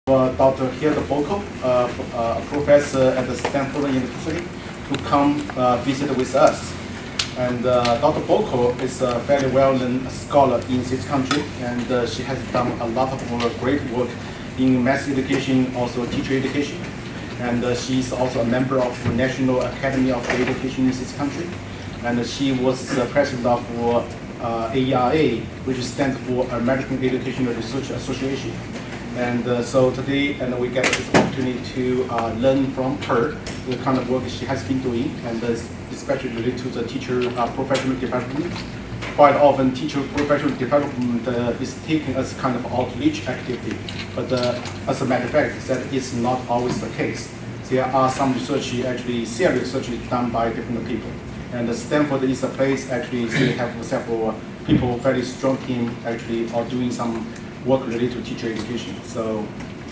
Dr. Hilda Borko, a professor at the Stanford University, to come visit with us. And Dr. Borko is a very well-known scholar in this country, and she has done a lot of great work in math education, also teacher education. And she is also a member of the National Academy of Education in this country. And she was the president of AERA, which stands for American Educational Research Association. And so today, we get this opportunity to learn from her the kind of work she has been doing, and especially related to the teacher professional development. Quite often, teacher professional development is taken as kind of outreach activity, but as a matter of fact, that is not always the case. There are some research, actually serious research done by different people. And Stanford is a place, actually, they have several people, very strong team, actually, are doing some work related to teacher education. So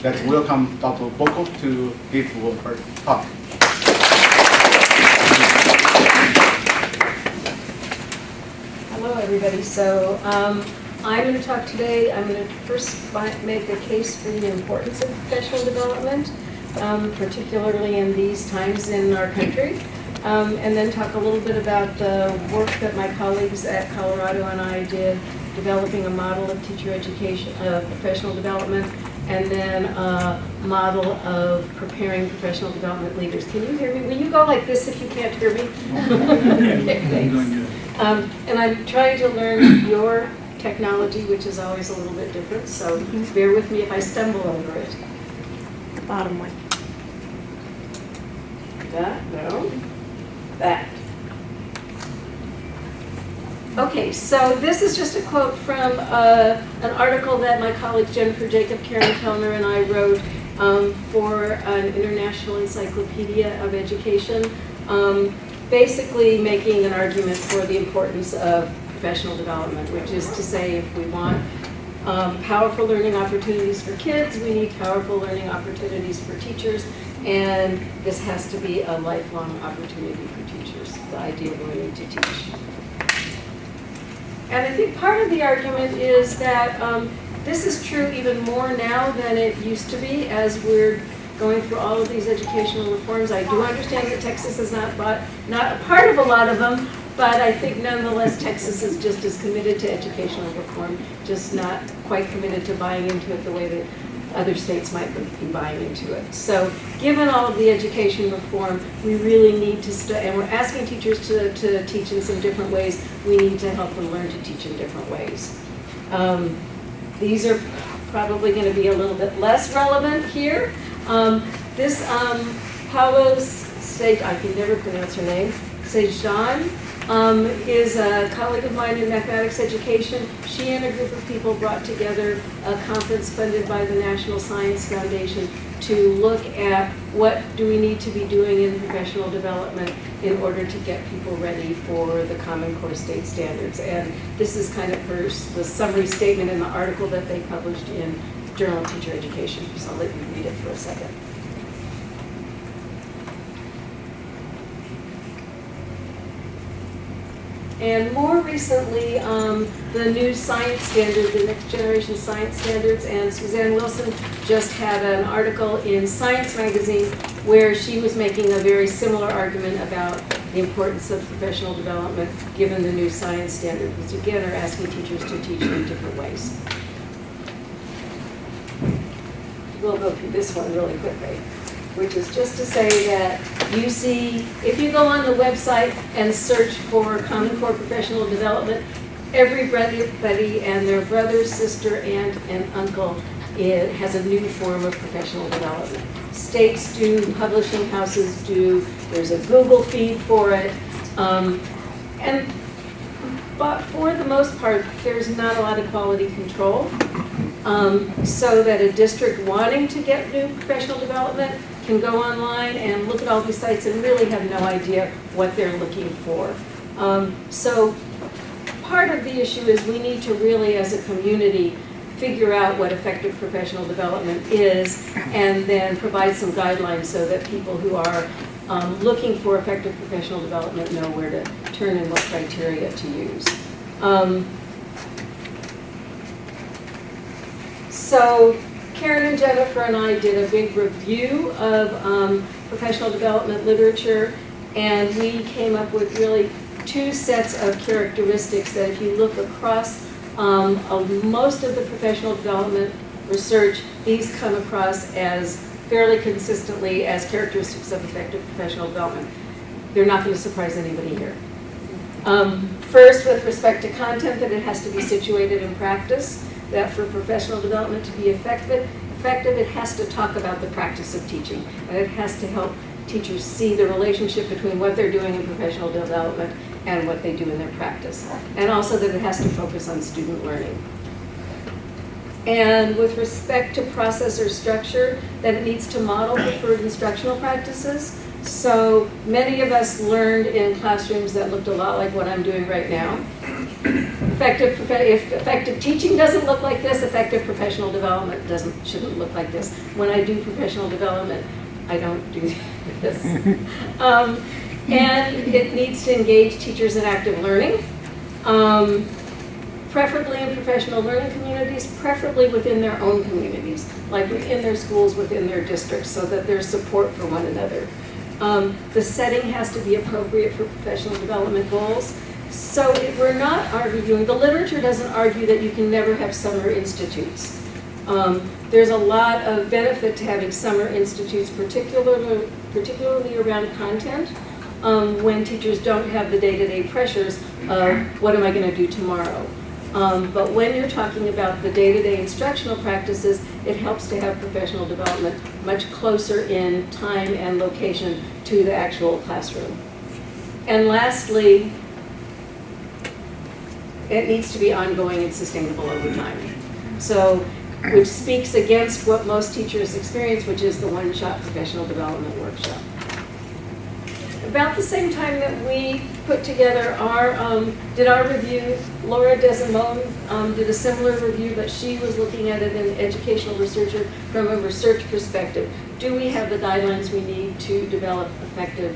let's welcome Dr. Borko to give her talk. Hello, everybody. So I'm going to talk today. I'm going to first make a case for the importance of professional development, particularly in these times in our country, and then talk a little bit about the work that my colleagues at Colorado and I did developing a model of teacher education, professional development, and then a model of preparing professional development leaders. Can you hear me? Will you go like this if you can't hear me? Okay, thanks. And I'm trying to learn your technology, which is always a little bit different, so bear with me if I stumble over it. The bottom one. That? No. That. Okay, so this is just a quote from an article that my colleague Jennifer Jacob, Karen Kellner, and I wrote for an international encyclopedia of education, basically making an argument for the importance of professional development, which is to say if we want powerful learning opportunities for kids, we need powerful learning opportunities for teachers, and this has to be a lifelong opportunity for teachers, the idea of learning to teach. And I think part of the argument is that this is true even more now than it used to be as we're going through all of these educational reforms. I do understand that Texas is not a part of a lot of them, but I think nonetheless Texas is just as committed to educational reform, just not quite committed to buying into it the way that other states might be buying into it. So given all of the education reform, we really need to and we're asking teachers to teach in some different ways. We need to help them learn to teach in different ways. These are probably going to be a little bit less relevant here. This Paolo's Sage, I can never pronounce her name, Sejan, is a colleague of mine in mathematics education. She and a group of people brought together a conference funded by the National Science Foundation to look at what do we need to be doing in professional development in order to get people ready for the Common Core state standards. And this is kind of the summary statement in the article that they published in Journal of Teacher Education. So I'll let you read it for a second. And more recently, the new science standard, the next generation science standards, and Suzanne Wilson just had an article in Science magazine where she was making a very similar argument about the importance of professional development given the new science standard, which again are asking teachers to teach in different ways. We'll go through this one really quickly, which is just to say that you see, if you go on the website and search for Common Core Professional Development, everybody and their brother, sister, aunt, and uncle has a new form of professional development. States do, publishing houses do, there's a Google feed for it, but for the most part, there's not a lot of quality control. So that a district wanting to get new professional development can go online and look at all these sites and really have no idea what they're looking for. So part of the issue is we need to really, as a community, figure out what effective professional development is and then provide some guidelines so that people who are looking for effective professional development know where to turn and what criteria to use. So Karen and Jennifer and I did a big review of professional development literature, and we came up with really two sets of characteristics that if you look across most of the professional development research, these come across as fairly consistently as characteristics of effective professional development. They're not going to surprise anybody here. First, with respect to content, that it has to be situated in practice, that for professional development to be effective, it has to talk about the practice of teaching, and it has to help teachers see the relationship between what they're doing in professional development and what they do in their practice. And also that it has to focus on student learning. And with respect to process or structure, that it needs to model preferred instructional practices. So many of us learned in classrooms that looked a lot like what I'm doing right now. If effective teaching doesn't look like this, effective professional development shouldn't look like this. When I do professional development, I don't do this. And it needs to engage teachers in active learning, preferably in professional learning communities, preferably within their own communities, like within their schools, within their districts, so that there's support for one another. The setting has to be appropriate for professional development goals. So we're not arguing, the literature doesn't argue that you can never have summer institutes. There's a lot of benefit to having summer institutes, particularly around content, when teachers don't have the day-to-day pressures of what am I going to do tomorrow. But when you're talking about the day-to-day instructional practices, it helps to have professional development much closer in time and location to the actual classroom. And lastly, it needs to be ongoing and sustainable over time. So, which speaks against what most teachers experience, which is the one-shot professional development workshop. About the same time that we put together did our review, Laura Desimone did a similar review, but she was looking at it as an educational researcher from a research perspective. Do we have the guidelines we need to develop effective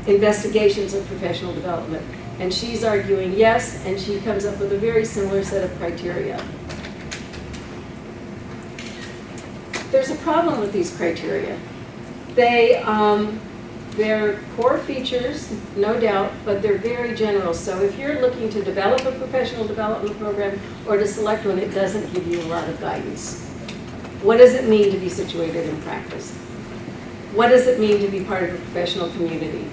investigations of professional development? And she's arguing yes, and she comes up with a very similar set of criteria. There's a problem with these criteria. They're core features, no doubt, but they're very general. So if you're looking to develop a professional development program or to select one, it doesn't give you a lot of guidance. What does it mean to be situated in practice? What does it mean to be part of a professional community?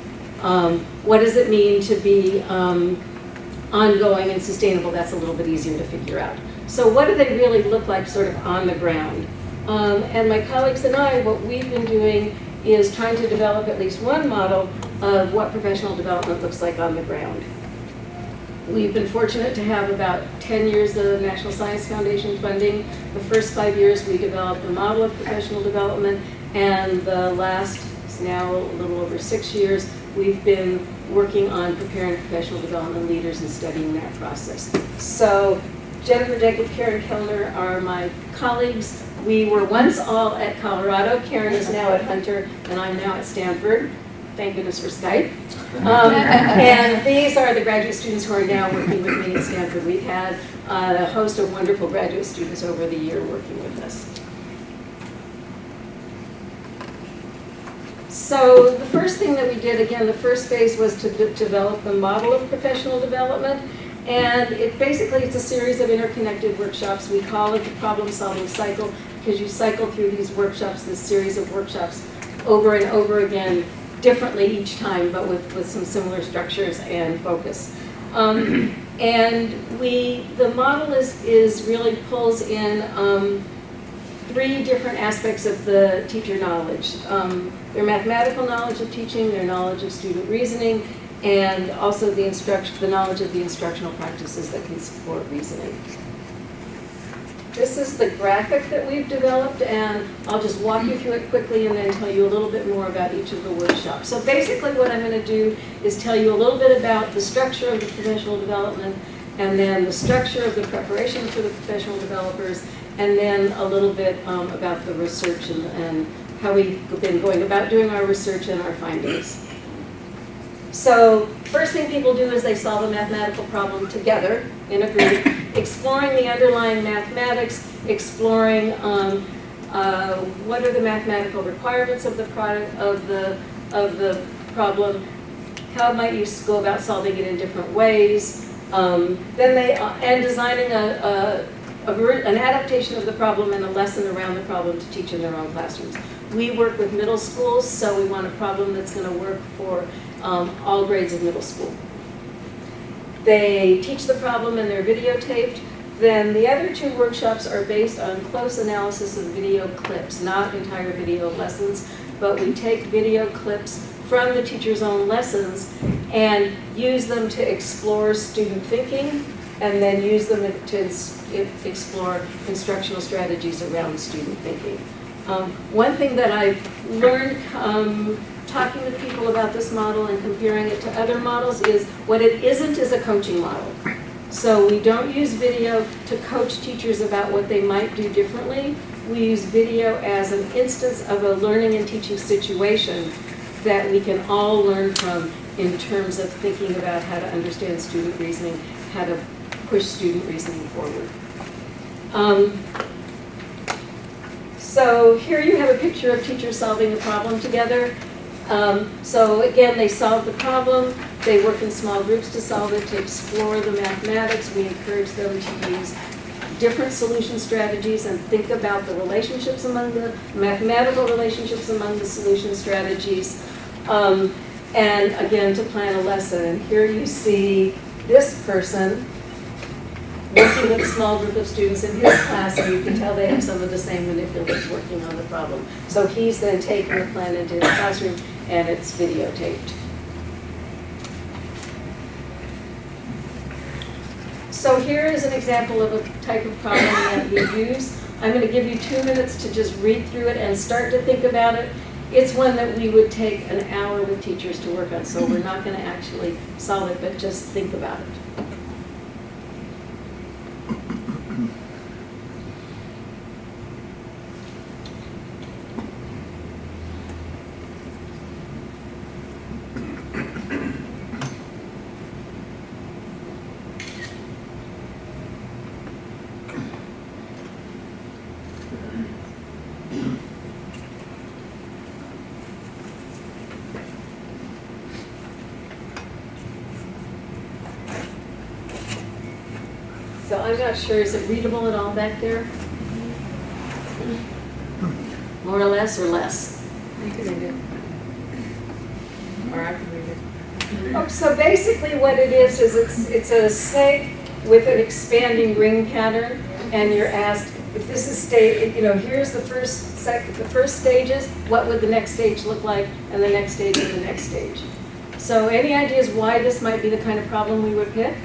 What does it mean to be ongoing and sustainable? That's a little bit easier to figure out. So what do they really look like sort of on the ground? And my colleagues and I, what we've been doing is trying to develop at least one model of what professional development looks like on the ground. We've been fortunate to have about 10 years of National Science Foundation funding. The first 5 years we developed a model of professional development, and the last, now a little over 6 years, we've been working on preparing professional development leaders and studying that process. So Jennifer Jacob, Karen Kellner are my colleagues. We were once all at Colorado. Karen is now at Hunter, and I'm now at Stanford. Thank goodness for Skype. And these are the graduate students who are now working with me at Stanford. We've had a host of wonderful graduate students over the year working with us. So the first thing that we did, again, the first phase was to develop a model of professional development. And it's a series of interconnected workshops. We call it the problem-solving cycle because you cycle through these workshops, this series of workshops, over and over again, differently each time, but with some similar structures and focus. And the model really pulls in 3 different aspects of the teacher knowledge. Their mathematical knowledge of teaching, their knowledge of student reasoning, and also the knowledge of the instructional practices that can support reasoning. This is the graphic that we've developed, and I'll just walk you through it quickly and then tell you a little bit more about each of the workshops. So basically what I'm going to do is tell you a little bit about the structure of the professional development, and then the structure of the preparation for the professional developers, and then a little bit about the research and how we've been going about doing our research and our findings. So first thing people do is they solve a mathematical problem together in a group, exploring the underlying mathematics, exploring what are the mathematical requirements of the product of the problem, how might you go about solving it in different ways, and designing an adaptation of the problem and a lesson around the problem to teach in their own classrooms. We work with middle schools, so we want a problem that's going to work for all grades of middle school. They teach the problem and they're videotaped. Then the other two workshops are based on close analysis of video clips, not entire video lessons, but we take video clips from the teacher's own lessons and use them to explore student thinking, and then use them to explore instructional strategies around student thinking. One thing that I've learned talking with people about this model and comparing it to other models is what it isn't is a coaching model. So we don't use video to coach teachers about what they might do differently. We use video as an instance of a learning and teaching situation that we can all learn from in terms of thinking about how to understand student reasoning, how to push student reasoning forward. So here you have a picture of teachers solving a problem together. So again, they solve the problem. They work in small groups to solve it, to explore the mathematics. We encourage them to use different solution strategies and think about the relationships among the mathematical relationships among the solution strategies. And again, to plan a lesson. And here you see this person working with a small group of students in his class, and you can tell they have some of the same manipulatives working on the problem. So he's then taking the plan into his classroom, and it's videotaped. So here is an example of a type of problem that we use. I'm going to give you 2 minutes to just read through it and start to think about it. It's one that we would take an hour with teachers to work on, so we're not going to actually solve it, but just think about it. So I'm not sure, is it readable at all back there? More or less or less? You can read it. Or I can read it. Oh, so basically what it is it's a snake with an expanding ring pattern, and you're asked, if this is here's the first stages, what would the next stage look like, and the next stage and the next stage. So any ideas why this might be the kind of problem we would pick?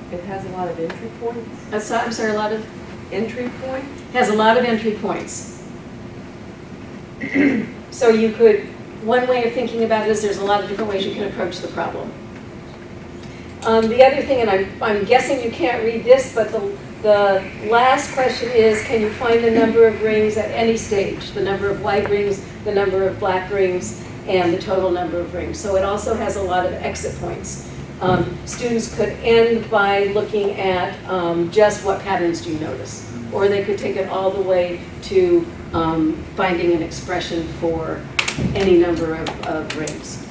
It has a lot of entry points. I'm sorry, a lot of? Entry point? Has a lot of entry points. So you could, one way of thinking about it is there's a lot of different ways you can approach the problem. The other thing, and I'm guessing you can't read this, but the last question is, can you find the number of rings at any stage? The number of white rings, the number of black rings, and the total number of rings. So it also has a lot of exit points. Students could end by looking at just what patterns do you notice, or they could take it all the way to finding an expression for any number of rings.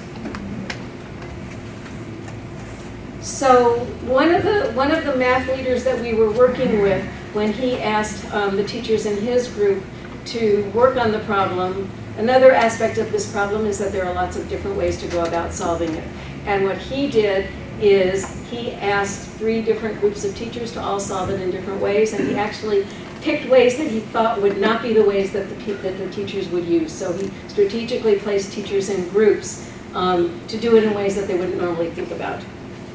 So one of the math leaders that we were working with, when he asked the teachers in his group to work on the problem, another aspect of this problem is that there are lots of different ways to go about solving it. And what he did is he asked 3 different groups of teachers to all solve it in different ways, and he actually picked ways that he thought would not be the ways that the teachers would use. So he strategically placed teachers in groups to do it in ways that they wouldn't normally think about.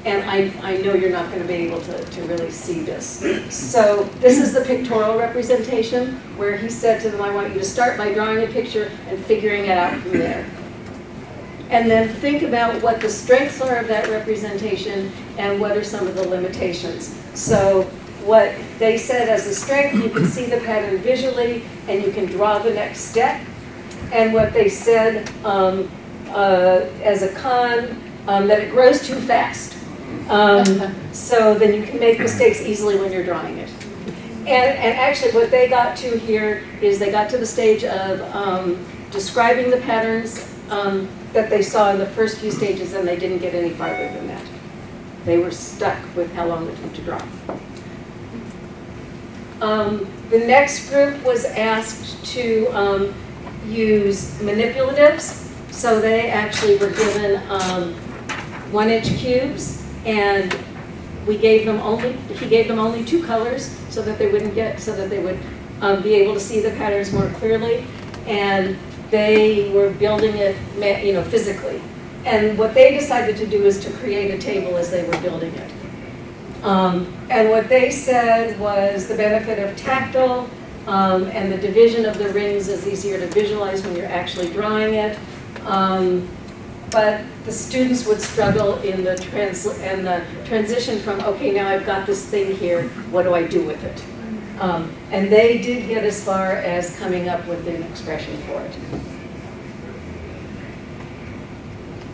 And I know you're not going to be able to really see this. So this is the pictorial representation where he said to them, I want you to start by drawing a picture and figuring it out from there. And then think about what the strengths are of that representation and what are some of the limitations. So what they said as a strength, you can see the pattern visually and you can draw the next step. And what they said as a con, that it grows too fast. So then you can make mistakes easily when you're drawing it. And actually what they got to here is they got to the stage of describing the patterns that they saw in the first few stages, and they didn't get any farther than that. They were stuck with how long it took to draw. The next group was asked to use manipulatives. So they actually were given 1-inch cubes, and he gave them only 2 colors so that they would be able to see the patterns more clearly, and they were building it, physically. And what they decided to do is to create a table as they were building it. And what they said was the benefit of tactile and the division of the rings is easier to visualize when you're actually drawing it. But the students would struggle in the transition from, okay, now I've got this thing here, what do I do with it? And they did get as far as coming up with an expression for it.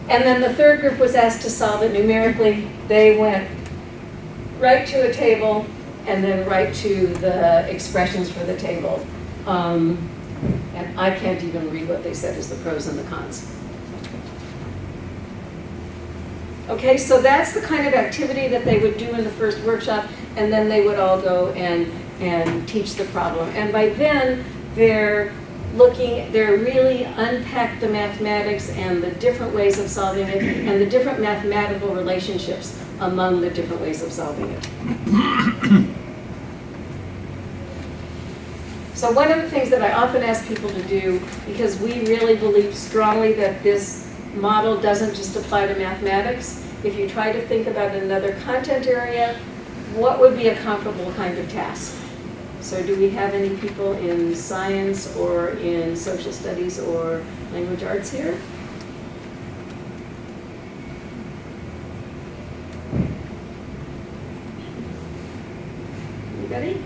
And then the third group was asked to solve it numerically. They went right to a table and then right to the expressions for the table. And I can't even read what they said as the pros and the cons. Okay, so that's the kind of activity that they would do in the first workshop, and then they would all go and teach the problem. And by then, they're really unpacked the mathematics and the different ways of solving it and the different mathematical relationships among the different ways of solving it. So one of the things that I often ask people to do, because we really believe strongly that this model doesn't just apply to mathematics, if you try to think about another content area, what would be a comparable kind of task? So do we have any people in science or in social studies or language arts here? Anybody?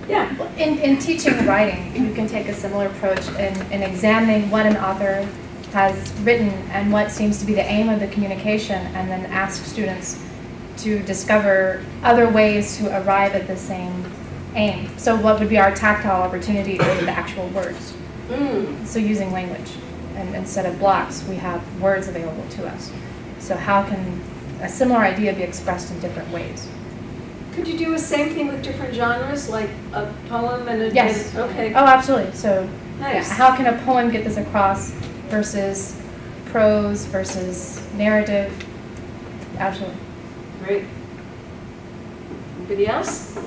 Yeah. Well, in teaching writing, you can take a similar approach in examining what an author has written and what seems to be the aim of the communication, and then ask students to discover other ways to arrive at the same aim. So what would be our tactile opportunity over the actual words? So using language, and instead of blocks, we have words available to us. So how can a similar idea be expressed in different ways? Could you do the same thing with different genres, like a poem and a... Yes. Okay. Oh, absolutely. So Nice. yeah, how can a poem get this across versus prose versus narrative? Absolutely. Great. Anybody else?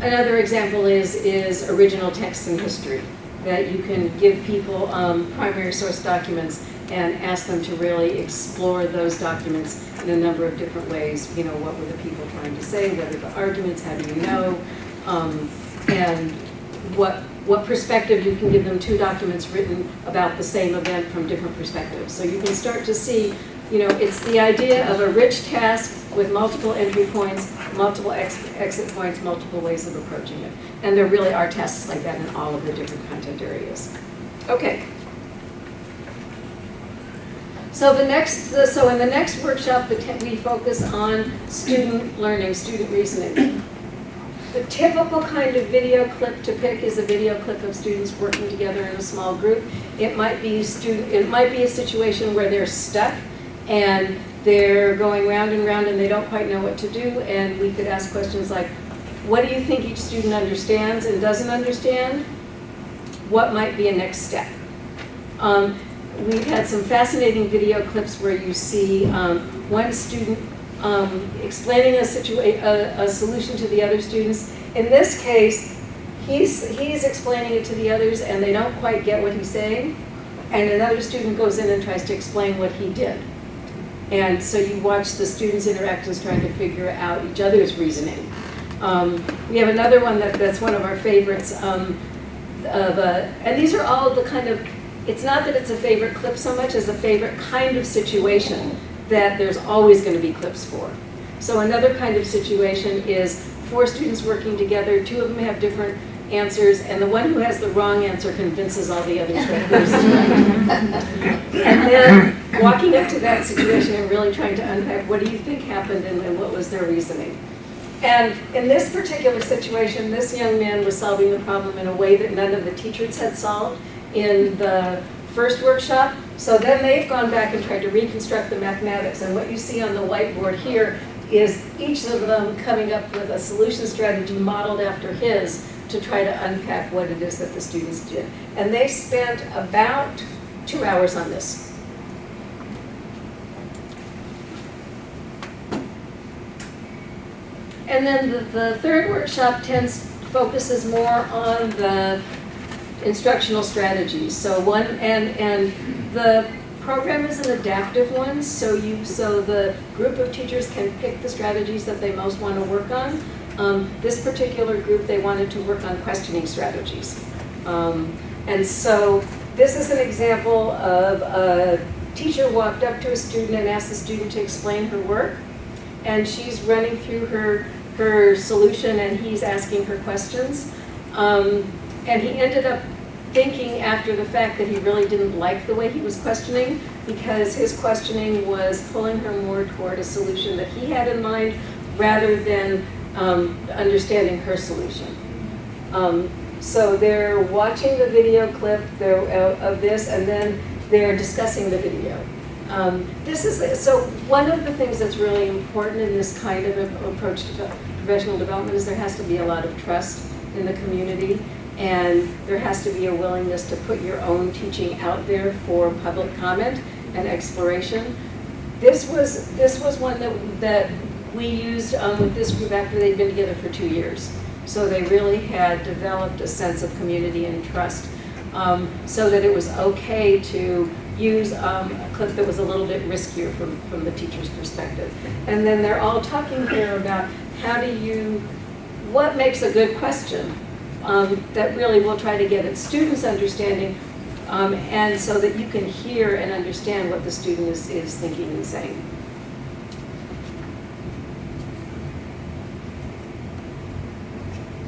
Another example is original text in history, that you can give people primary source documents and ask them to really explore those documents in a number of different ways. You know, what were the people trying to say? What are the arguments? How do you know? And what perspective you can give them 2 documents written about the same event from different perspectives. So you can start to see, you know, it's the idea of a rich task with multiple entry points, multiple exit points, multiple ways of approaching it. And there really are tasks like that in all of the different content areas. Okay. So in the next workshop, we focus on student learning, student reasoning. The typical kind of video clip to pick is a video clip of students working together in a small group. It might be a situation where they're stuck and they're going round and round and they don't quite know what to do, and we could ask questions like, what do you think each student understands and doesn't understand? What might be a next step? We've had some fascinating video clips where you see one student explaining a solution to the other students. In this case, he's explaining it to the others and they don't quite get what he's saying, and another student goes in and tries to explain what he did. And so you watch the students' interactions trying to figure out each other's reasoning. We have another one that's one of our favorites, and these are all the kind of, it's not that it's a favorite clip so much as a favorite kind of situation that there's always going to be clips for. So another kind of situation is 4 students working together, 2 of them have different answers, and the one who has the wrong answer convinces all the others that theirs is right. And then walking up to that situation and really trying to unpack, what do you think happened and what was their reasoning? And in this particular situation, this young man was solving the problem in a way that none of the teachers had solved in the first workshop. So then they've gone back and tried to reconstruct the mathematics. And what you see on the whiteboard here is each of them coming up with a solution strategy modeled after his to try to unpack what it is that the students did. And they spent about 2 hours on this. And then the third workshop focuses more on the instructional strategies. So and the program is an adaptive one, so the group of teachers can pick the strategies that they most want to work on. This particular group, they wanted to work on questioning strategies. And so this is an example of a teacher walked up to a student and asked the student to explain her work. And she's running through her solution and he's asking her questions. And he ended up thinking after the fact that he really didn't like the way he was questioning, because his questioning was pulling her more toward a solution that he had in mind rather than understanding her solution. So they're watching the video clip of this, and then they're discussing the video. So one of the things that's really important in this kind of approach to professional development is there has to be a lot of trust in the community, and there has to be a willingness to put your own teaching out there for public comment and exploration. This was one that we used with this group after they'd been together for 2 years. So they really had developed a sense of community and trust, so that it was okay to use a clip that was a little bit riskier from the teacher's perspective. And then they're all talking here about what makes a good question that really will try to get at students' understanding, and so that you can hear and understand what the student is thinking and saying.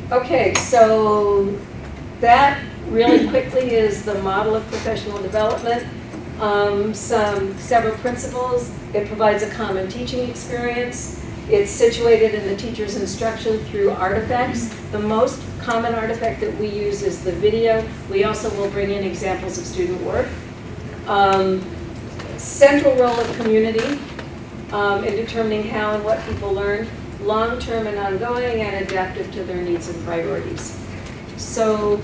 Okay, so that really quickly is the model of professional development. Several principles. It provides a common teaching experience. It's situated in the teacher's instruction through artifacts. The most common artifact that we use is the video. We also will bring in examples of student work. Central role of community in determining how and what people learn. Long-term and ongoing, and adaptive to their needs and priorities. So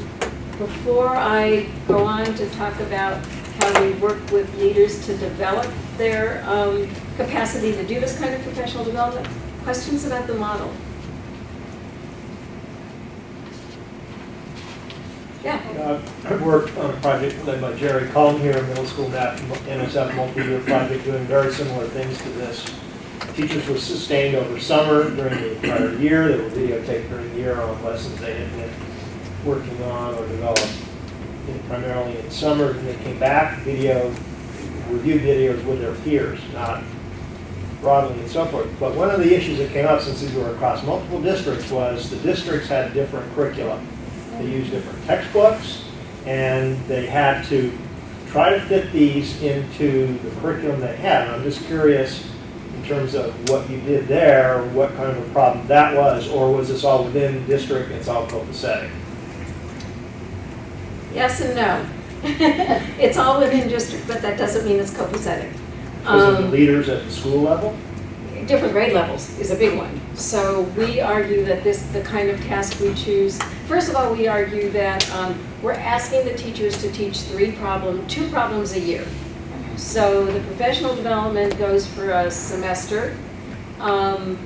before I go on to talk about how we work with leaders to develop their capacity to do this kind of professional development, questions about the model? Yeah. I've worked on a project led by Jerry Cullen here, a middle school math NSF multi-year project doing very similar things to this. Teachers were sustained over summer during the prior year. They were videotaped during the year on lessons they had been working on or developed primarily in summer. And they came back, reviewed videos with their peers, not broadly and so forth. But one of the issues that came up, since these were across multiple districts, was the districts had different curricula. They used different textbooks, and they had to try to fit these into the curriculum they had. And I'm just curious, in terms of what you did there, what kind of a problem that was, or was this all within district and it's all copacetic? Yes and no. It's all within district, but that doesn't mean it's copacetic. Was it the leaders at the school level? Different grade levels is a big one. So we argue that the kind of task we choose, first of all, we argue that we're asking the teachers to teach 2 problems a year. So the professional development goes for a semester, 1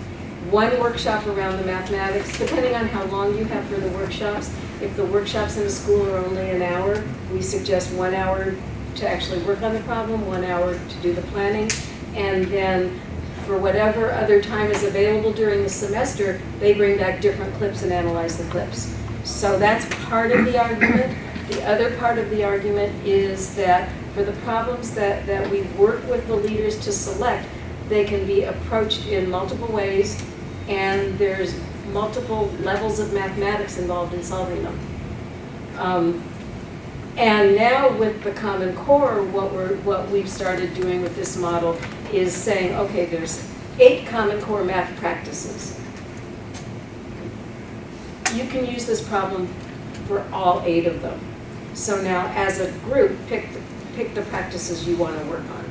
workshop around the mathematics, depending on how long you have for the workshops. If the workshops in a school are only an hour, we suggest 1 hour to actually work on the problem, 1 hour to do the planning, and then for whatever other time is available during the semester, they bring back different clips and analyze the clips. So that's part of the argument. The other part of the argument is that for the problems that we work with the leaders to select, they can be approached in multiple ways, and there's multiple levels of mathematics involved in solving them. And now with the Common Core, what we've started doing with this model is saying, okay, there's 8 Common Core math practices. You can use this problem for all 8 of them. So now, as a group, pick the practices you want to work on.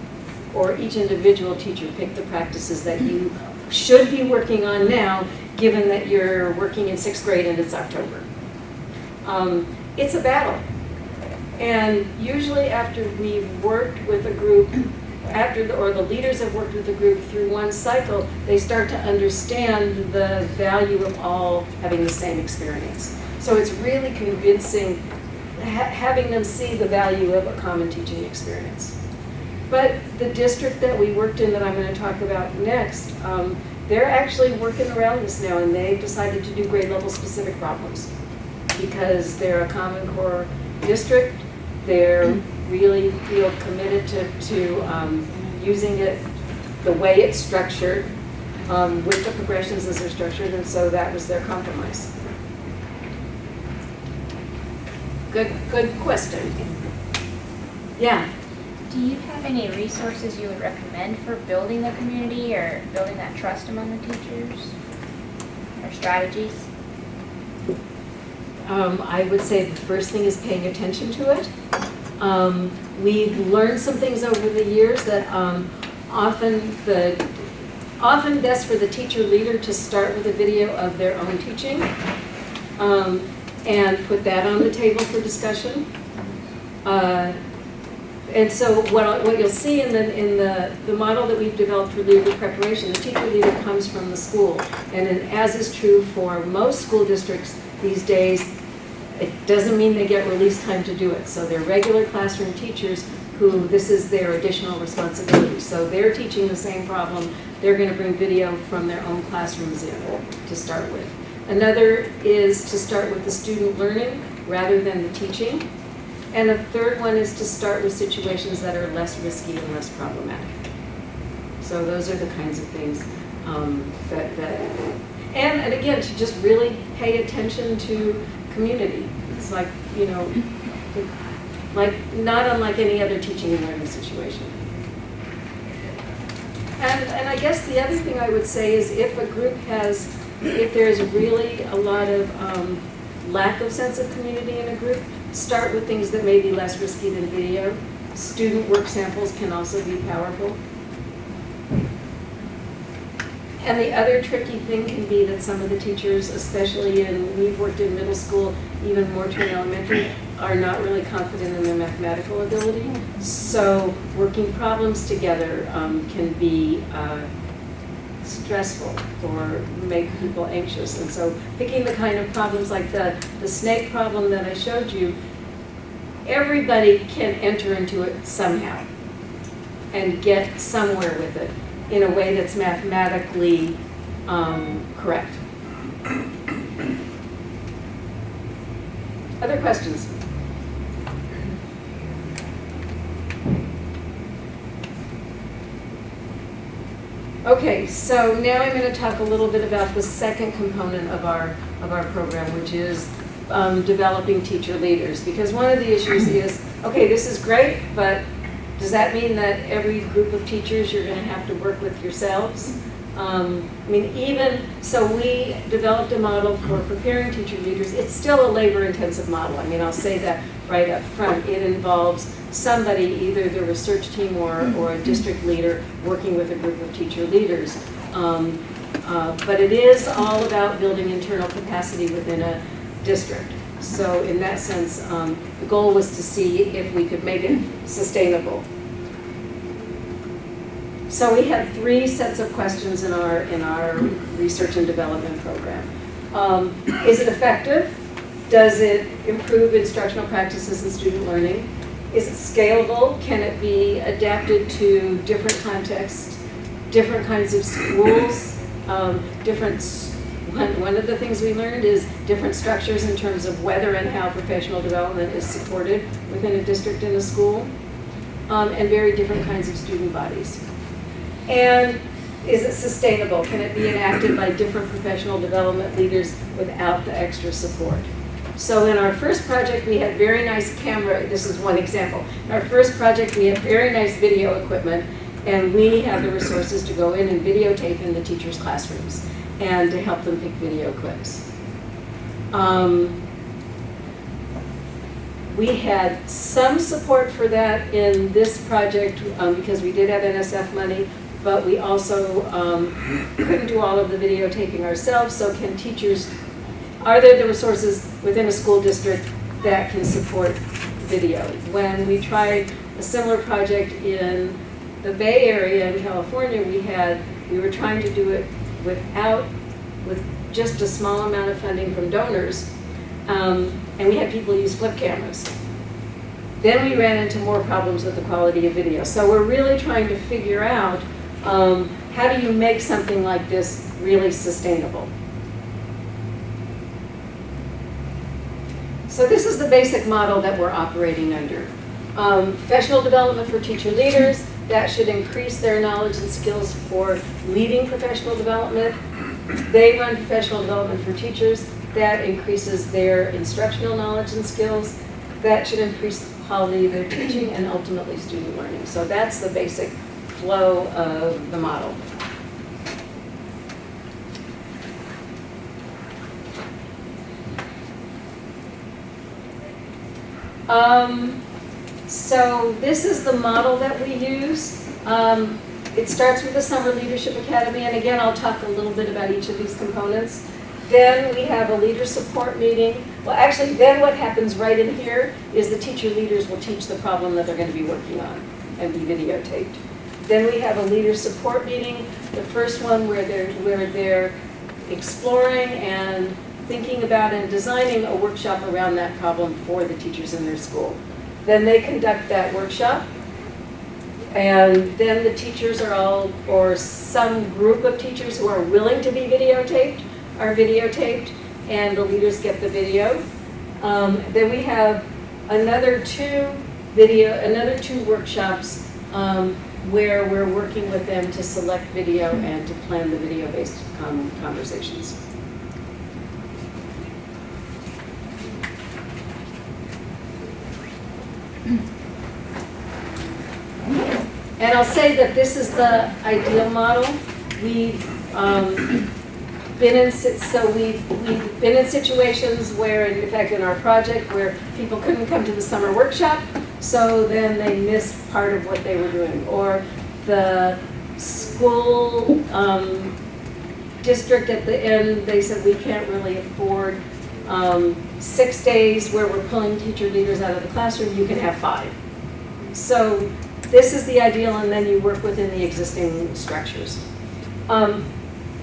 Or each individual teacher pick the practices that you should be working on now, given that you're working in 6th grade and it's October. It's a battle. And usually after we've worked with a group, or the leaders have worked with a group through one cycle, they start to understand the value of all having the same experience. So it's really convincing, having them see the value of a common teaching experience. But the district that we worked in that I'm going to talk about next, they're actually working around this now, and they've decided to do grade level specific problems because they're a Common Core district. They're really feel committed to using it the way it's structured, with the progressions as they're structured, and so that was their compromise. Good question. Yeah. Do you have any resources you would recommend for building the community or building that trust among the teachers? Or strategies? I would say the first thing is paying attention to it. We've learned some things over the years that often best for the teacher leader to start with a video of their own teaching and put that on the table for discussion. And so what you'll see in the model that we've developed for leader preparation, the teacher leader comes from the school. And as is true for most school districts these days, it doesn't mean they get release time to do it. So they're regular classroom teachers who this is their additional responsibility. So they're teaching the same problem. They're going to bring video from their own classrooms in to start with. Another is to start with the student learning rather than the teaching. And a third one is to start with situations that are less risky and less problematic. So those are the kinds of things and again, to just really pay attention to community. It's like, like not unlike any other teaching and learning situation. And I guess the other thing I would say is if there's really a lot of lack of sense of community in a group, start with things that may be less risky than video. Student work samples can also be powerful. And the other tricky thing can be that some of the teachers, especially we've worked in middle school, even more to elementary, are not really confident in their mathematical ability. So working problems together can be stressful or make people anxious. And so picking the kind of problems like the snake problem that I showed you, everybody can enter into it somehow and get somewhere with it in a way that's mathematically correct. Other questions? Okay, so now I'm going to talk a little bit about the second component of our program, which is developing teacher leaders. Because one of the issues is, okay, this is great, but does that mean that every group of teachers you're going to have to work with yourselves? Even so, we developed a model for preparing teacher leaders. It's still a labor-intensive model. I'll say that right up front. It involves somebody, either the research team or a district leader, working with a group of teacher leaders. But it is all about building internal capacity within a district. So in that sense, the goal was to see if we could make it sustainable. So we had 3 sets of questions in our research and development program. Is it effective? Does it improve instructional practices and student learning? Is it scalable? Can it be adapted to different contexts, different kinds of schools, One of the things we learned is different structures in terms of whether and how professional development is supported within a district and a school, and very different kinds of student bodies. And is it sustainable? Can it be enacted by different professional development leaders without the extra support? So in our first project, we had very nice camera. This is one example. In our first project, we had very nice video equipment, and we had the resources to go in and videotape in the teachers' classrooms and to help them pick video clips. We had some support for that in this project because we did have NSF money, but we also couldn't do all of the videotaping ourselves, so can teachers, are there the resources within a school district that can support video? When we tried a similar project in the Bay Area in California, we were trying to do it with just a small amount of funding from donors, and we had people use flip cameras. Then we ran into more problems with the quality of video. So we're really trying to figure out how do you make something like this really sustainable? So this is the basic model that we're operating under. Professional development for teacher leaders, that should increase their knowledge and skills for leading professional development. They run professional development for teachers, that increases their instructional knowledge and skills. That should increase the quality of their teaching and ultimately student learning. So that's the basic flow of the model. So this is the model that we use. It starts with the Summer Leadership Academy, and again, I'll talk a little bit about each of these components. Then we have a leader support meeting. Well, actually, then what happens right in here is the teacher leaders will teach the problem that they're going to be working on and be videotaped. Then we have a leader support meeting, the first one where they're exploring and thinking about and designing a workshop around that problem for the teachers in their school. Then they conduct that workshop, and then the teachers are all, or some group of teachers who are willing to be videotaped, are videotaped, and the leaders get the video. Then we have another two workshops where we're working with them to select video and to plan the video-based conversations. And I'll say that this is the ideal model. We've been in situations where, in fact, in our project, where people couldn't come to the summer workshop, so then they missed part of what they were doing, or the school district at the end, they said we can't really afford 6 days where we're pulling teacher leaders out of the classroom. You can have 5. So this is the ideal, and then you work within the existing structures.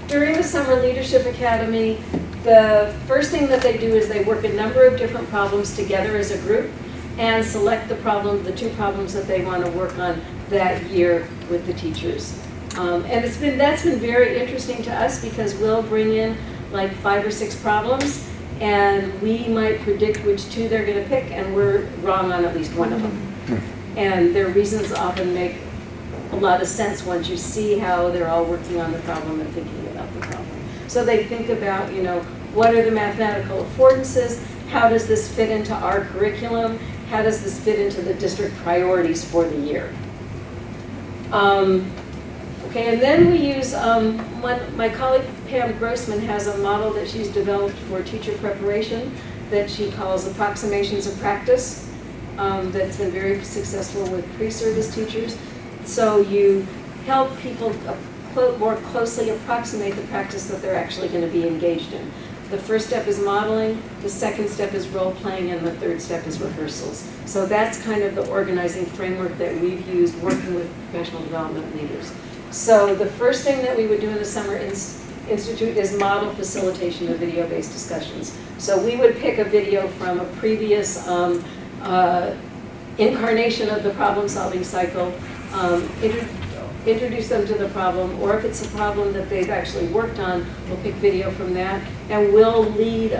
During the Summer Leadership Academy, the first thing that they do is they work a number of different problems together as a group and select the 2 problems that they want to work on that year with the teachers. And that's been very interesting to us because we'll bring in like 5 or 6 problems, and we might predict which 2 they're going to pick, and we're wrong on at least one of them. And their reasons often make a lot of sense once you see how they're all working on the problem and thinking about the problem. So they think about, what are the mathematical affordances? How does this fit into our curriculum? How does this fit into the district priorities for the year? Okay, and then we use, my colleague Pam Grossman has a model that she's developed for teacher preparation that she calls approximations of practice. That's been very successful with pre-service teachers. So you help people more closely approximate the practice that they're actually going to be engaged in. The first step is modeling, the second step is role-playing, and the third step is rehearsals. So that's kind of the organizing framework that we've used working with professional development leaders. So the first thing that we would do in the Summer Institute is model facilitation of video-based discussions. So we would pick a video from a previous incarnation of the problem-solving cycle, introduce them to the problem, or if it's a problem that they've actually worked on, we'll pick video from that, and we'll lead,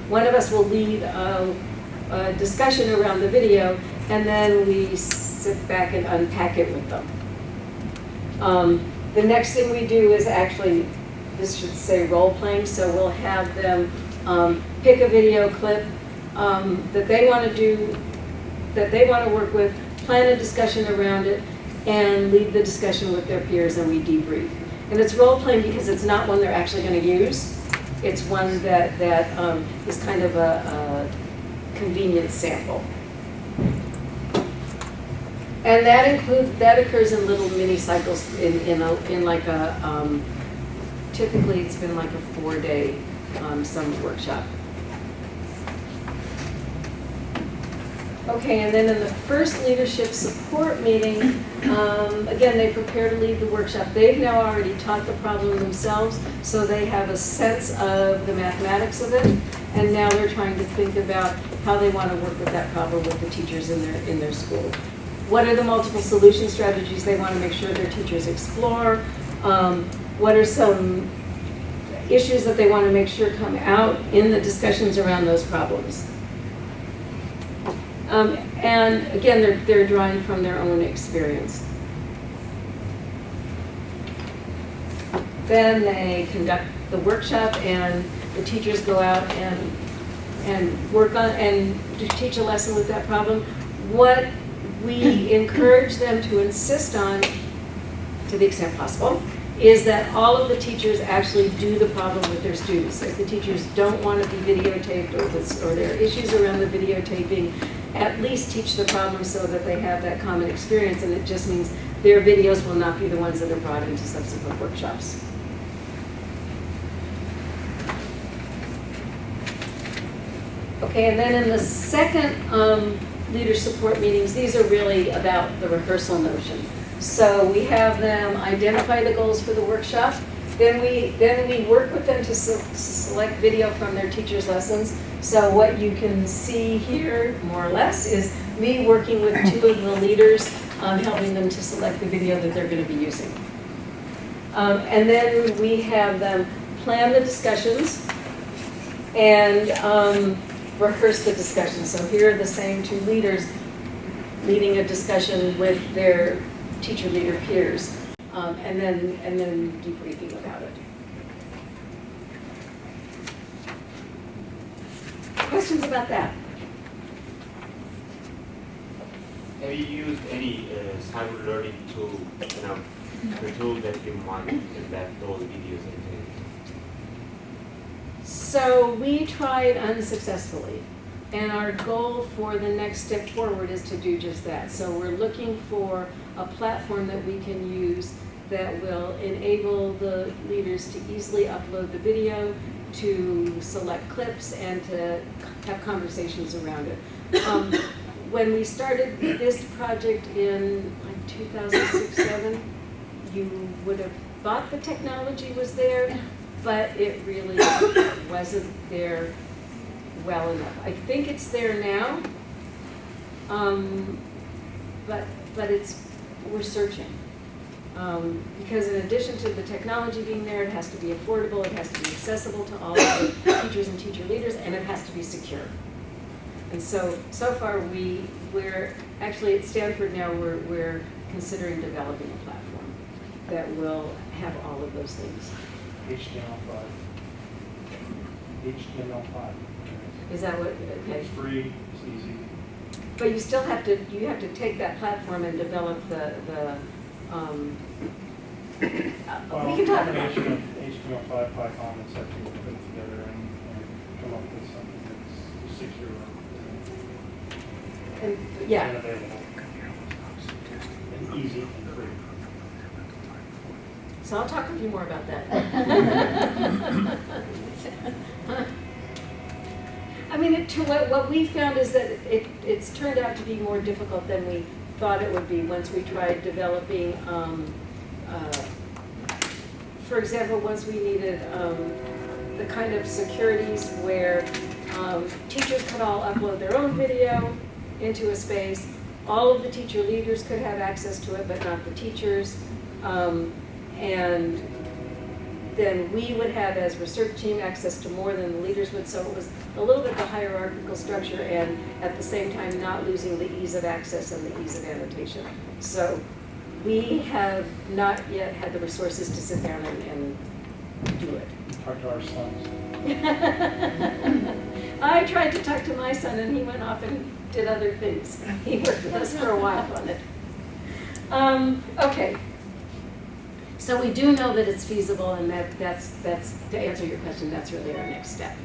one of us will lead a discussion around the video, and then we sit back and unpack it with them. The next thing we do is actually, this should say role playing, so we'll have them pick a video clip that they want to do, that they want to work with, plan a discussion around it, and lead the discussion with their peers, and we debrief. And it's role playing because it's not one they're actually going to use. It's one that is kind of a convenience sample. And that occurs in little mini cycles in like a, typically it's been like a 4-day summer workshop. Okay, and then in the first leadership support meeting, again, they prepare to lead the workshop. They've now already taught the problem themselves, so they have a sense of the mathematics of it, and now they're trying to think about how they want to work with that problem with the teachers in their school. What are the multiple solution strategies they want to make sure their teachers explore? What are some issues that they want to make sure come out in the discussions around those problems? And again, they're drawing from their own experience. Then they conduct the workshop, and the teachers go out and work on and teach a lesson with that problem. What we encourage them to insist on, to the extent possible, is that all of the teachers actually do the problem with their students. If the teachers don't want to be videotaped, or there are issues around the videotaping, at least teach the problem so that they have that common experience, and it just means their videos will not be the ones that are brought into subsequent workshops. Okay, and then in the second leader support meetings, these are really about the rehearsal notion. So we have them identify the goals for the workshop. Then we work with them to select video from their teachers' lessons. So what you can see here, more or less, is me working with 2 of the leaders, helping them to select the video that they're going to be using. And then we have them plan the discussions and rehearse the discussion. So here are the same 2 leaders leading a discussion with their teacher leader peers, and then debriefing about it. Questions about that? Have you used any cyber learning tool, the tool that you might embed those videos into? So we tried unsuccessfully, and our goal for the next step forward is to do just that. So we're looking for a platform that we can use that will enable the leaders to easily upload the video, to select clips, and to have conversations around it. When we started this project in like 2006-07, you would have thought the technology was there, but it really wasn't there well enough. I think it's there now, but we're searching. Because in addition to the technology being there, it has to be affordable, it has to be accessible to all of the teachers and teacher leaders, and it has to be secure. And so far we're actually at Stanford now, we're considering developing a platform that will have all of those things. HTML5. HTML5. Is that what, okay. It's free, it's easy. But you still have to take that platform and develop the we can talk about Combination of HTML5, Python, and such, we'll put it together and come up with something that's secure and, yeah. and available. And easy and free. So I'll talk with you more about that. I mean, what we found is that it's turned out to be more difficult than we thought it would be once we tried developing, for example, once we needed the kind of securities where teachers could all upload their own video into a space. All of the teacher leaders could have access to it, but not the teachers. And then we would have, as research team, access to more than the leaders would. So it was a little bit of a hierarchical structure, and at the same time not losing the ease of access and the ease of annotation. So We have not yet had the resources to sit down and do it. Talk to our sons. I tried to talk to my son and he went off and did other things. He worked with us for a while on it. Okay. So we do know that it's feasible, and that's to answer your question, that's really our next step.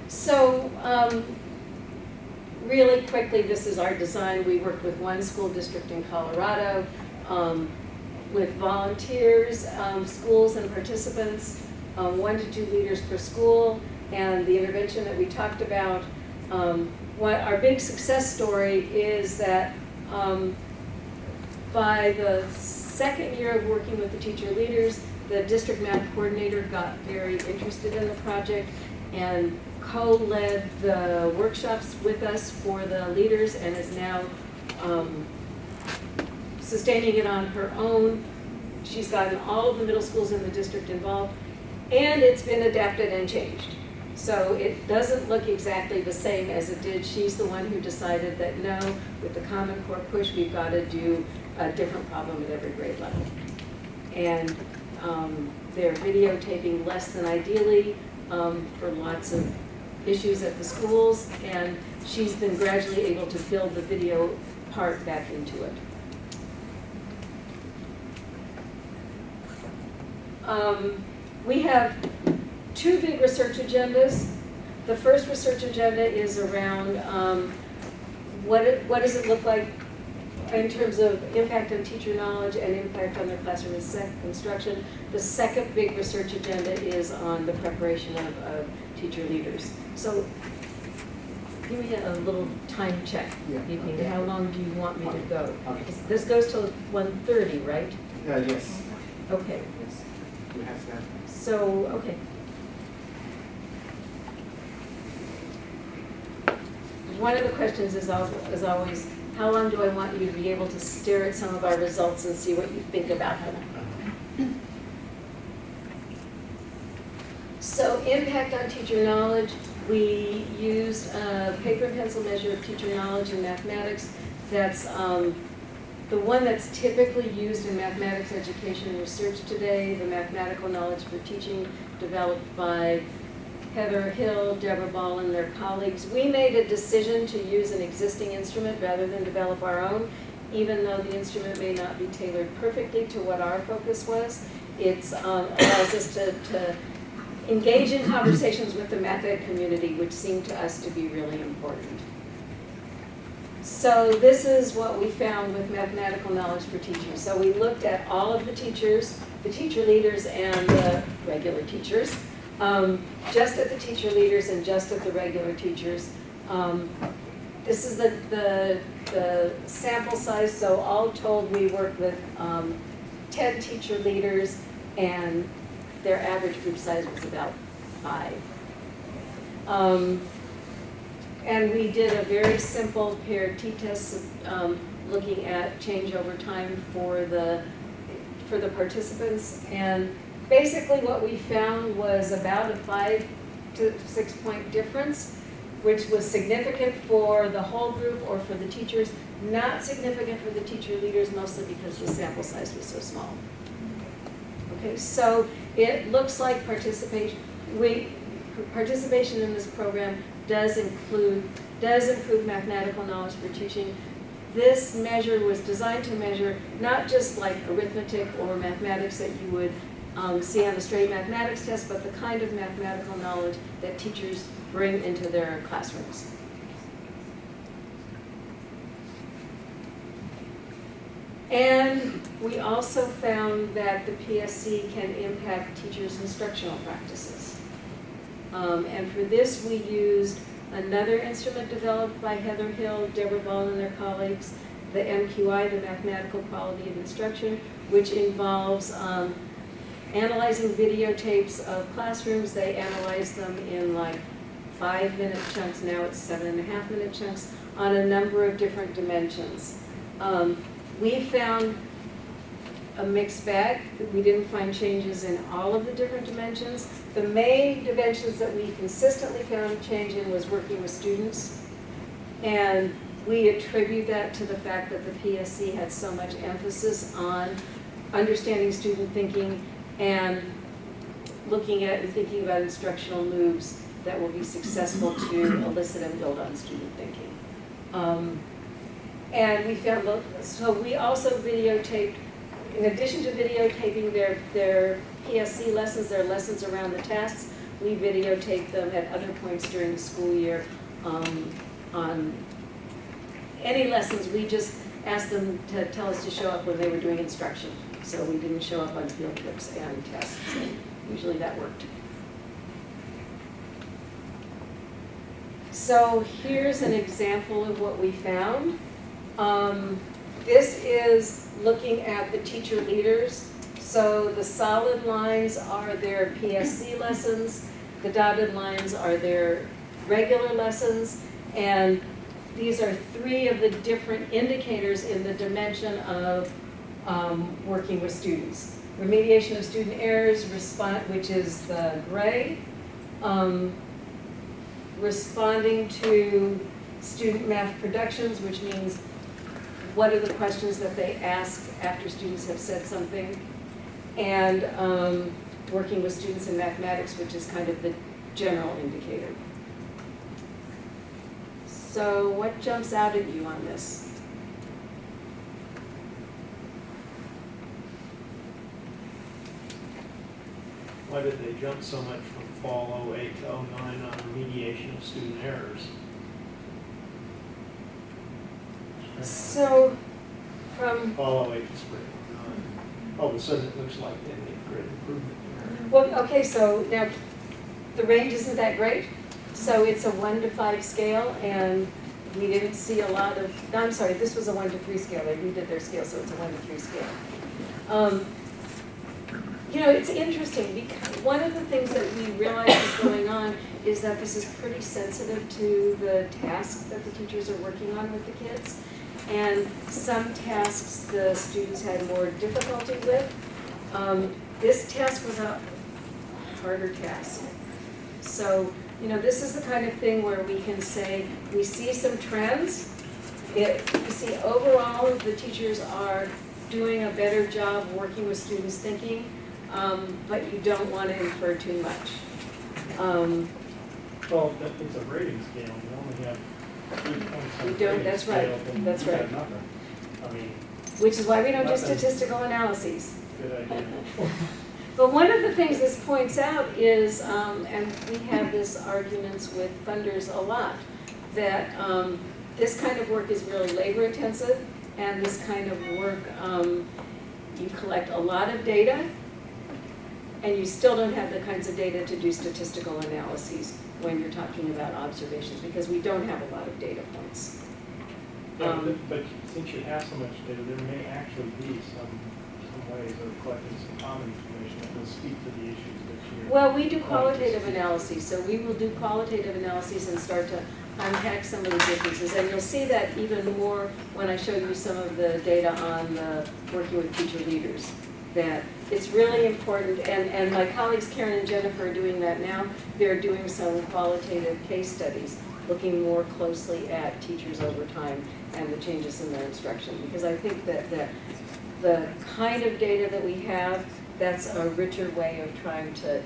So really quickly, this is our design. We worked with one school district in Colorado with volunteers, schools and participants, 1 to 2 leaders per school, and the intervention that we talked about. What our big success story is that by the second year of working with the teacher leaders, the district math coordinator got very interested in the project and co-led the workshops with us for the leaders and is now sustaining it on her own. She's gotten all of the middle schools in the district involved, and it's been adapted and changed. So it doesn't look exactly the same as it did. She's the one who decided that no, with the Common Core push, we've got to do a different problem at every grade level. And they're videotaping less than ideally for lots of issues at the schools, and she's been gradually able to build the video part back into it. We have 2 big research agendas. The first research agenda is around what does it look like in terms of impact on teacher knowledge and impact on their classroom instruction. The second big research agenda is on the preparation of teacher leaders. So give me a little time check. Yeah. How long do you want me to go? Okay. This goes till 1:30, right? Yes. Okay. Yes. We have that. So, okay. One of the questions is always, how long do I want you to be able to stare at some of our results and see what you think about them? So impact on teacher knowledge, we used a paper and pencil measure of teacher knowledge in mathematics. That's the one that's typically used in mathematics education and research today, the mathematical knowledge for teaching developed by Heather Hill, Deborah Ball, and their colleagues. We made a decision to use an existing instrument rather than develop our own, even though the instrument may not be tailored perfectly to what our focus was. It allows us to engage in conversations with the math ed community, which seemed to us to be really important. So this is what we found with mathematical knowledge for teaching. So we looked at all of the teachers, the teacher leaders, and the regular teachers. Just at the teacher leaders and just at the regular teachers. This is the sample size, so all told we worked with 10 teacher leaders and their average group size was about 5. And we did a very simple paired t-test looking at change over time for the participants. And basically what we found was about a 5 to 6 point difference, which was significant for the whole group or for the teachers, not significant for the teacher leaders, mostly because the sample size was so small. Okay, so it looks like participation in this program does improve mathematical knowledge for teaching. This measure was designed to measure not just like arithmetic or mathematics that you would see on the straight mathematics test, but the kind of mathematical knowledge that teachers bring into their classrooms. And we also found that the PSC can impact teachers' instructional practices. And for this, we used another instrument developed by Heather Hill, Deborah Ball, and their colleagues, the MQI, the Mathematical Quality of Instruction, which involves analyzing videotapes of classrooms. They analyze them in like 5-minute chunks. Now it's 7.5-minute chunks on a number of different dimensions. We found a mixed bag. We didn't find changes in all of the different dimensions. The main dimensions that we consistently found change in was working with students. And we attribute that to the fact that the PSC had so much emphasis on understanding student thinking and looking at and thinking about instructional moves that will be successful to elicit and build on student thinking. And we found, so we also videotaped, in addition to videotaping their PSC lessons, their lessons around the tasks, we videotaped them at other points during the school year on any lessons. We just asked them to tell us to show up when they were doing instruction. So we didn't show up on field trips and tests. And usually that worked. So here's an example of what we found. This is looking at the teacher leaders. So the solid lines are their PSC lessons. The dotted lines are their regular lessons. And these are 3 of the different indicators in the dimension of working with students. Remediation of student errors, which is the gray. Responding to student math productions, which means what are the questions that they ask after students have said something. And working with students in mathematics, which is kind of the general indicator. So what jumps out at you on this? Why did they jump so much from fall 08 to 09 on remediation of student errors? So from, Fall 08 to spring 09. All of a sudden, it looks like they made great improvement there. well, okay, so now the range isn't that great. So it's a 1 to 5 scale, and we didn't see a lot of, no, I'm sorry, this was a 1 to 3 scale. They redid their scale, so it's a 1 to 3 scale. You know, it's interesting because one of the things that we realize is going on is that this is pretty sensitive to the tasks that the teachers are working on with the kids. And some tasks the students had more difficulty with. This task was a harder task. So, you know, this is the kind of thing where we can say, we see some trends. You see overall the teachers are doing a better job working with students' thinking, but you don't want to infer too much. Well, it's a rating scale, you only have 3 points on We the don't, rating that's right, scale, then that's you got right. nothing. I mean, Which is why we don't do Nothing. statistical analyses. good idea. But one of the things this points out is, and we have this arguments with funders a lot, that this kind of work is really labor intensive, and this kind of work, you collect a lot of data, and you still don't have the kinds of data to do statistical analyses when you're talking about observations, because we don't have a lot of data points. Yeah, but since you have so much data, there may actually be some ways of collecting some common information that will speak to the issues that you're. Well, we do qualitative analyses, so we will do qualitative analyses and start to unpack some of the differences. And you'll see that even more when I show you some of the data on the working with teacher leaders, that it's really important. And my colleagues Karen and Jennifer are doing that now. They're doing some qualitative case studies, looking more closely at teachers over time and the changes in their instruction. Because I think that the kind of data that we have, that's a richer way of trying to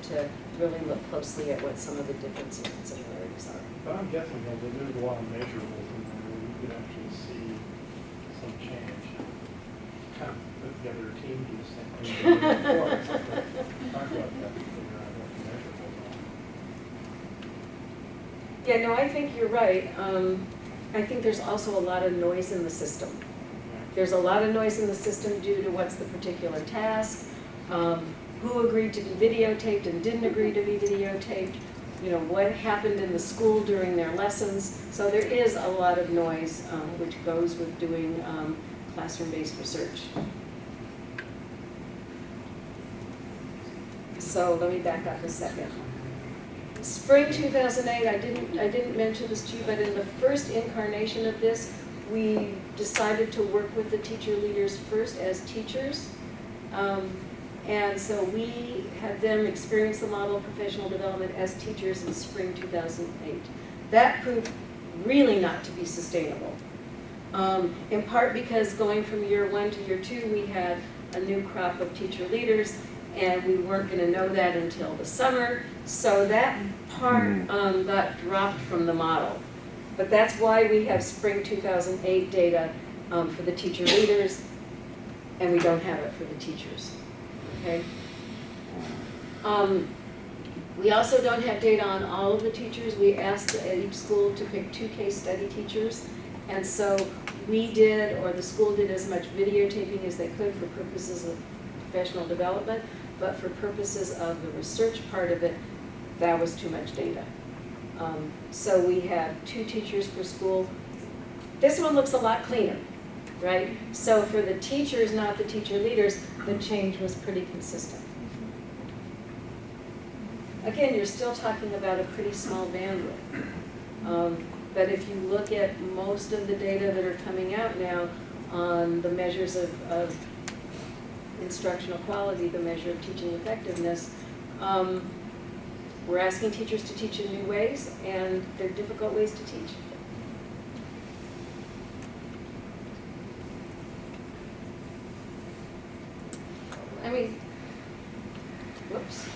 really look closely at what some of the differences and similarities are. But I'm guessing that there's a lot of measurables in there where you could actually see some change. Kind of put together a team to do the same thing. we did before. Talk about that to figure out what the measurables are. Yeah, no, I think you're right. I think there's also a lot of noise in the system. There's a lot of noise in the system due to what's the particular task, who agreed to be videotaped and didn't agree to be videotaped, you know, what happened in the school during their lessons. So there is a lot of noise which goes with doing classroom-based research. So let me back up a second. Spring 2008, I didn't mention this to you, but in the first incarnation of this, we decided to work with the teacher leaders first as teachers. And so we had them experience the model of professional development as teachers in spring 2008. That proved really not to be sustainable. In part because going from year 1 to year 2, we had a new crop of teacher leaders, and we weren't going to know that until the summer. So that part got dropped from the model. But that's why we have spring 2008 data for the teacher leaders, and we don't have it for the teachers. Okay. We also don't have data on all of the teachers. We asked each school to pick 2 case study teachers, and so we did, or the school did, as much videotaping as they could for purposes of professional development, but for purposes of the research part of it, that was too much data. So we have 2 teachers per school. This one looks a lot cleaner, right? So for the teachers, not the teacher leaders, the change was pretty consistent. Again, you're still talking about a pretty small bandwidth. But if you look at most of the data that are coming out now on the measures of instructional quality, the measure of teaching effectiveness, we're asking teachers to teach in new ways, and they're difficult ways to teach. I mean, whoops.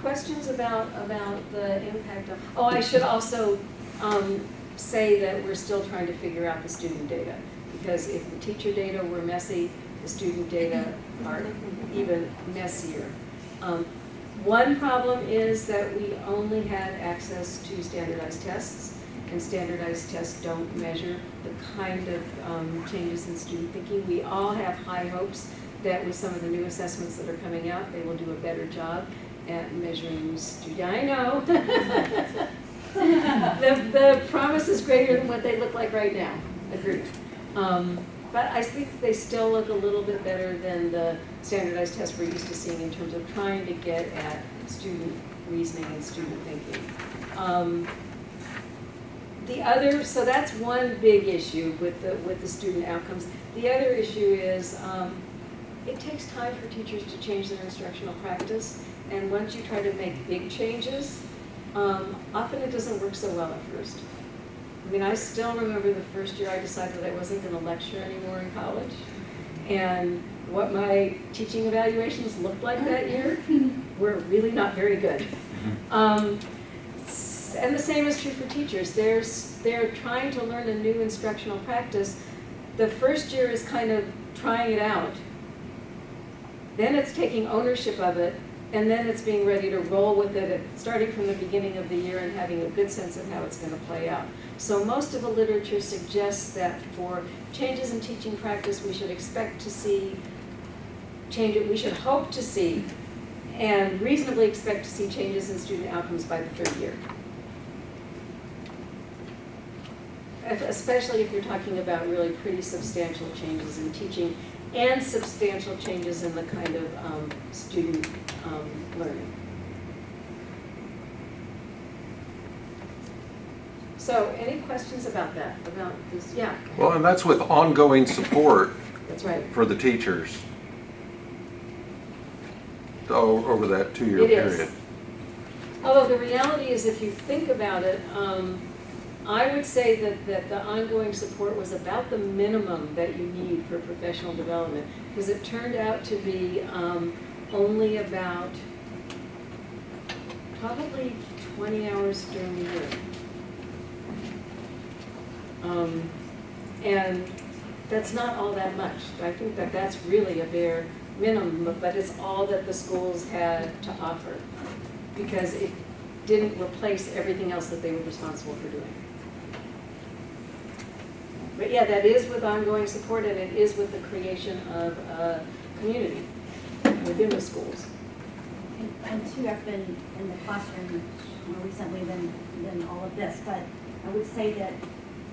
Questions about the impact of, oh, I should also say that we're still trying to figure out the student data, because if the teacher data were messy, the student data are even messier. One problem is that we only had access to standardized tests, and standardized tests don't measure the kind of changes in student thinking. We all have high hopes that with some of the new assessments that are coming out, they will do a better job at measuring student. I know. the promise is greater than what they look like right now. Agreed. But I think they still look a little bit better than the standardized tests we're used to seeing in terms of trying to get at student reasoning and student thinking. So that's one big issue with the student outcomes. The other issue is it takes time for teachers to change their instructional practice, and once you try to make big changes, often it doesn't work so well at first. I mean, I still remember the first year I decided I wasn't going to lecture anymore in college, and what my teaching evaluations looked like that year were really not very good. And the same is true for teachers. They're trying to learn a new instructional practice. The first year is kind of trying it out. Then it's taking ownership of it, and then it's being ready to roll with it, starting from the beginning of the year and having a good sense of how it's going to play out. So most of the literature suggests that for changes in teaching practice, we should expect to see changes, we should hope to see, and reasonably expect to see changes in student outcomes by the 3rd year. Especially if you're talking about really pretty substantial changes in teaching and substantial changes in the kind of student learning. So any questions about that, about this? Yeah. Well, and that's with ongoing support That's right. for the teachers over that 2-year It is. period. Although the reality is, if you think about it, I would say that the ongoing support was about the minimum that you need for professional development, because it turned out to be only about probably 20 hours during the year. And that's not all that much. I think that that's really a bare minimum, but it's all that the schools had to offer, because it didn't replace everything else that they were responsible for doing. But yeah, that is with ongoing support, and it is with the creation of a community within the schools. And too, I've been in the classroom more recently than all of this, but I would say that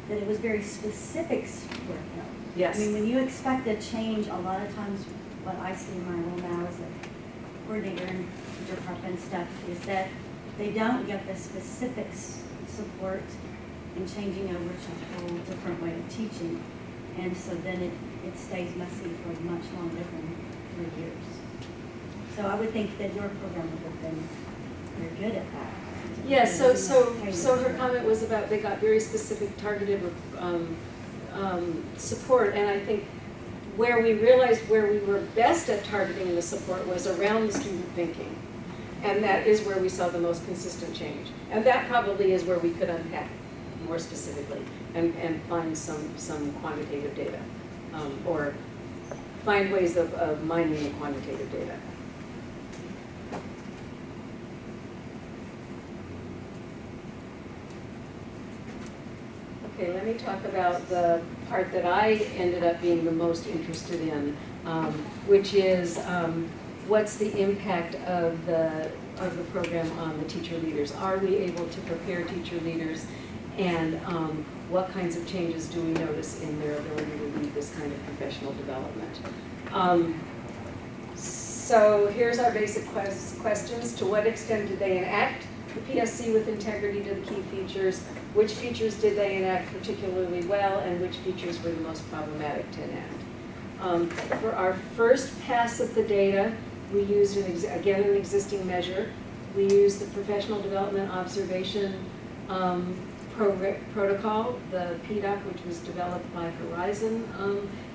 it was very specific support though. Yes. I mean, when you expect a change, a lot of times what I see in my role now as a coordinator and teacher prep and stuff is that they don't get the specific support in changing over to a whole different way of teaching. And so then it stays messy for much longer than 3 years. So I would think that your program would have been very good at that, to Yes, so her comment was about they got very specific targeted support, and I think where we realized where we were best at targeting the support was around the student thinking. And that is where we saw the most consistent change. And that probably is where we could unpack more specifically and find some quantitative data, or find ways of mining the quantitative data. Okay, let me talk about the part that I ended up being the most interested in, which is what's the impact of the program on the teacher leaders? Are we able to prepare teacher leaders, and what kinds of changes do we notice in their ability to lead this kind of professional development? So here's our basic questions. To what extent did they enact the PSC with integrity to the key features? Which features did they enact particularly well, and which features were the most problematic to enact? For our first pass at the data, we used, again, an existing measure. We used the Professional Development Observation Protocol, the PDOC, which was developed by Horizon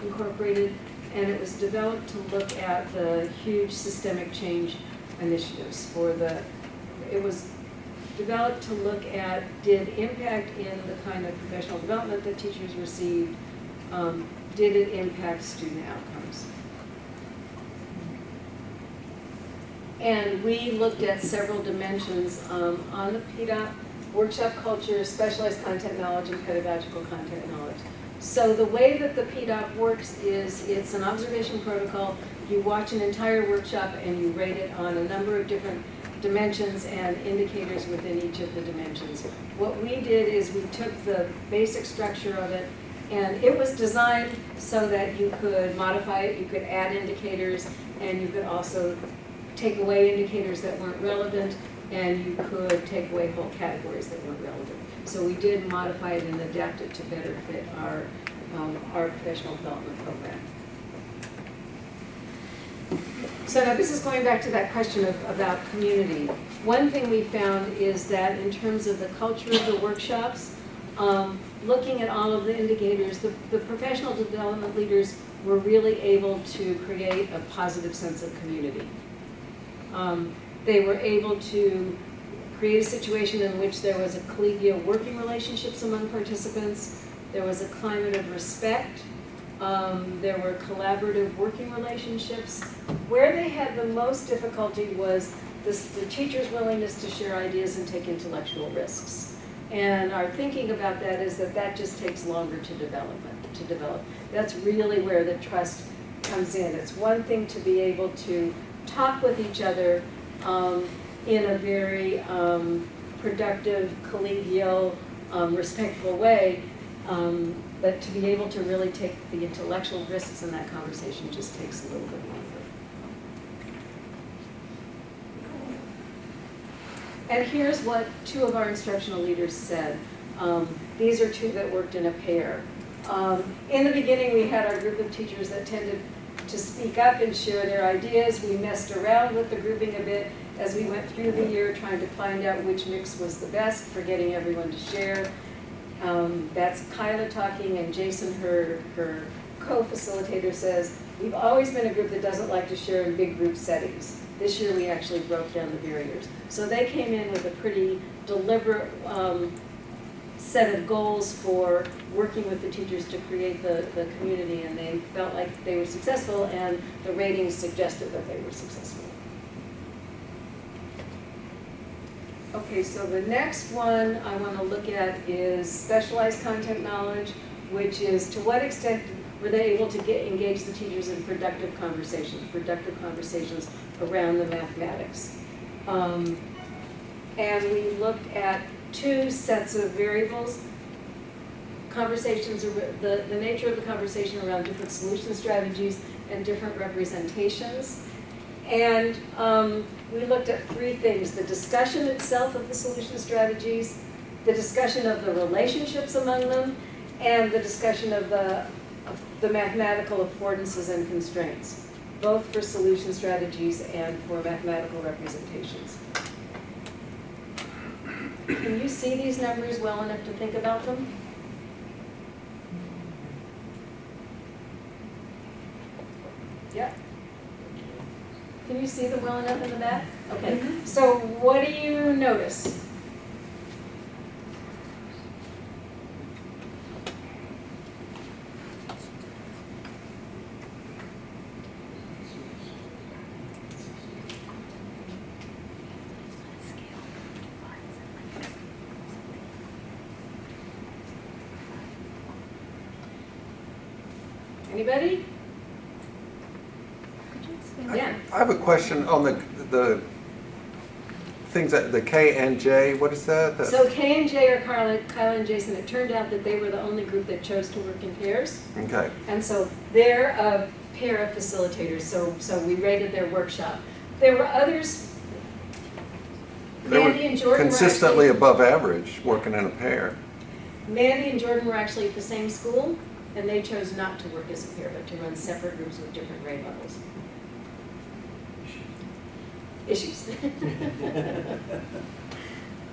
Incorporated, and it was developed to look at the huge systemic change initiatives it was developed to look at, did impact in the kind of professional development that teachers received, did it impact student outcomes? And we looked at several dimensions on the PDOC: workshop culture, specialized content knowledge, and pedagogical content knowledge. So the way that the PDOC works is it's an observation protocol. You watch an entire workshop and you rate it on a number of different dimensions and indicators within each of the dimensions. What we did is we took the basic structure of it, and it was designed so that you could modify it, you could add indicators, and you could also take away indicators that weren't relevant, and you could take away whole categories that weren't relevant. So we did modify it and adapt it to better fit our professional development program. So now this is going back to that question about community. One thing we found is that in terms of the culture of the workshops, looking at all of the indicators, the professional development leaders were really able to create a positive sense of community. They were able to create a situation in which there was a collegial working relationships among participants, there was a climate of respect, there were collaborative working relationships. Where they had the most difficulty was the teacher's willingness to share ideas and take intellectual risks. And our thinking about that is that just takes longer to develop. That's really where the trust comes in. It's one thing to be able to talk with each other in a very productive, collegial, respectful way, but to be able to really take the intellectual risks in that conversation just takes a little bit longer. And here's what two of our instructional leaders said. These are two that worked in a pair. In the beginning, we had our group of teachers that tended to speak up and share their ideas. We messed around with the grouping a bit as we went through the year, trying to find out which mix was the best for getting everyone to share. That's Kyla talking, and Jason, her co-facilitator, says, we've always been a group that doesn't like to share in big group settings. This year we actually broke down the barriers. So they came in with a pretty deliberate set of goals for working with the teachers to create the community, and they felt like they were successful, and the ratings suggested that they were successful. Okay, so the next one I want to look at is specialized content knowledge, which is to what extent were they able to engage the teachers in productive conversations around the mathematics. And we looked at two sets of variables, conversations, the nature of the conversation around different solution strategies and different representations. And we looked at three things: the discussion itself of the solution strategies, the discussion of the relationships among them, and the discussion of the mathematical affordances and constraints, both for solution strategies and for mathematical representations. Can you see these numbers well enough to think about them? Yeah. Can you see them well enough in the back? Okay, so what do you notice? Anybody? Yeah. I have a question on the things that, the K and J, what is that? So Kay and Jay are Kyla and Jason. It turned out that they were the only group that chose to work in pairs. Okay, And so they're a pair of facilitators, so we rated their workshop. There were others, they Mandy and were Jordan were consistently actually, above average, working in a pair. Mandy and Jordan were actually at the same school, and they chose not to work as a pair, but to run separate groups with different grade levels. Issues.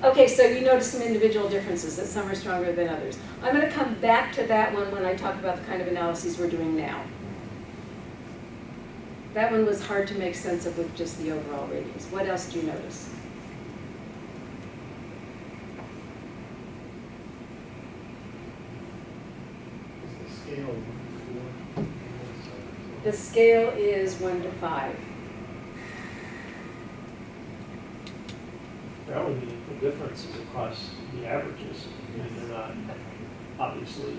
Okay, so you notice some individual differences, that some are stronger than others. I'm going to come back to that one when I talk about the kind of analyses we're doing now. That one was hard to make sense of with just the overall ratings. What else do you notice? The scale is 1 to 5. There are only meaningful differences across the averages. I mean, they're not obviously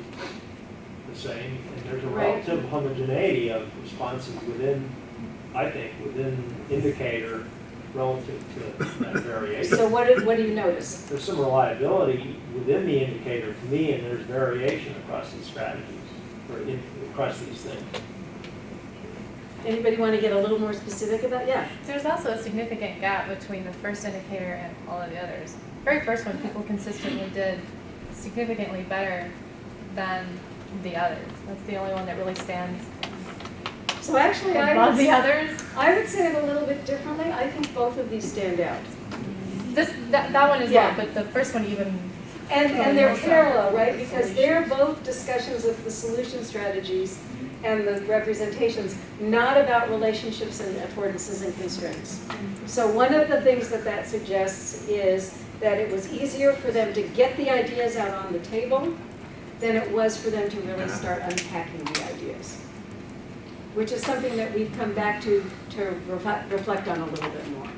the same, and there's a Right. relative homogeneity of responses within, I think, within indicator relative to that variation. So what do you notice? There's some reliability within the indicator to me, and there's variation across these strategies, or across these things. Anybody want to get a little more specific about? Yeah. There's also a significant gap between the first indicator and all of the others. The very first one, people consistently did significantly better than the others. That's the only one that really stands So actually, above the others. I would say it a little bit differently. I think both of these stand out. That one is Yeah. well, but the first one even. And they're parallel, right? Because they're both discussions of the solution strategies and the representations, not about relationships and affordances and constraints. So one of the things that suggests is that it was easier for them to get the ideas out on the table than it was for them to really start unpacking the ideas, which is something that we've come back to reflect on a little bit more.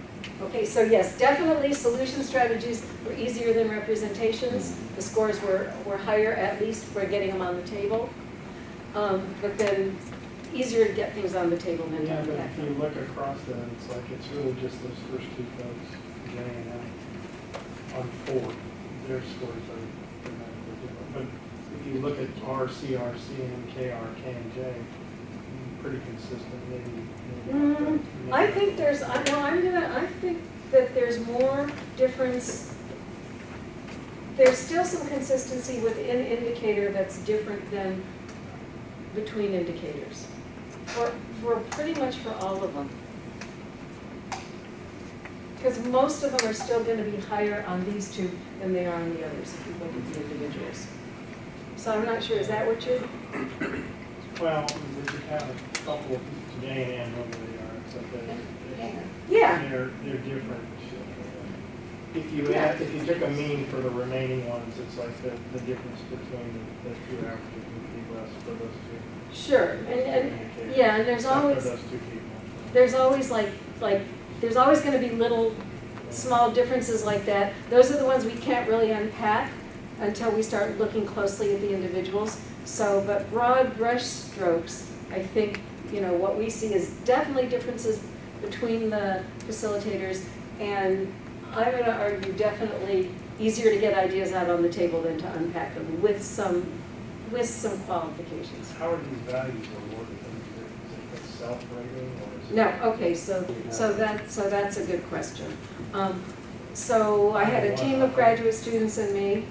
Okay, so yes, definitely solution strategies were easier than representations. The scores were higher, at least for getting them on the table. But then easier to get things on the table than to Yeah, but unpack if you them. look across that, it's like, it's really just those first two folks, J and M, on 4, their scores are dramatically different. But if you look at R, CRC, and KR, K, and J, pretty consistent, maybe. I think there's, I think that there's more difference. There's still some consistency within indicator that's different than between indicators. For pretty much for all of them. Because most of them are still going to be higher on these two than they are on the others, if you look at the individuals. So I'm not sure, is that what you're? Well, we could have a couple of J and M over there, except Yeah. they're different. If you took a mean for the remaining ones, it's like the difference between the two averages would be less for those two. Sure, and yeah, and there's Except for always, those two people. there's always there's always going to be little, small differences like that. Those are the ones we can't really unpack until we start looking closely at the individuals. So, but broad brush strokes, I think, what we see is definitely differences between the facilitators, and I'm going to argue definitely easier to get ideas out on the table than to unpack them with some qualifications. How are these values awarded? Is it self-rating or is it? No, okay, so that's a good question. So I had a team of graduate students and me,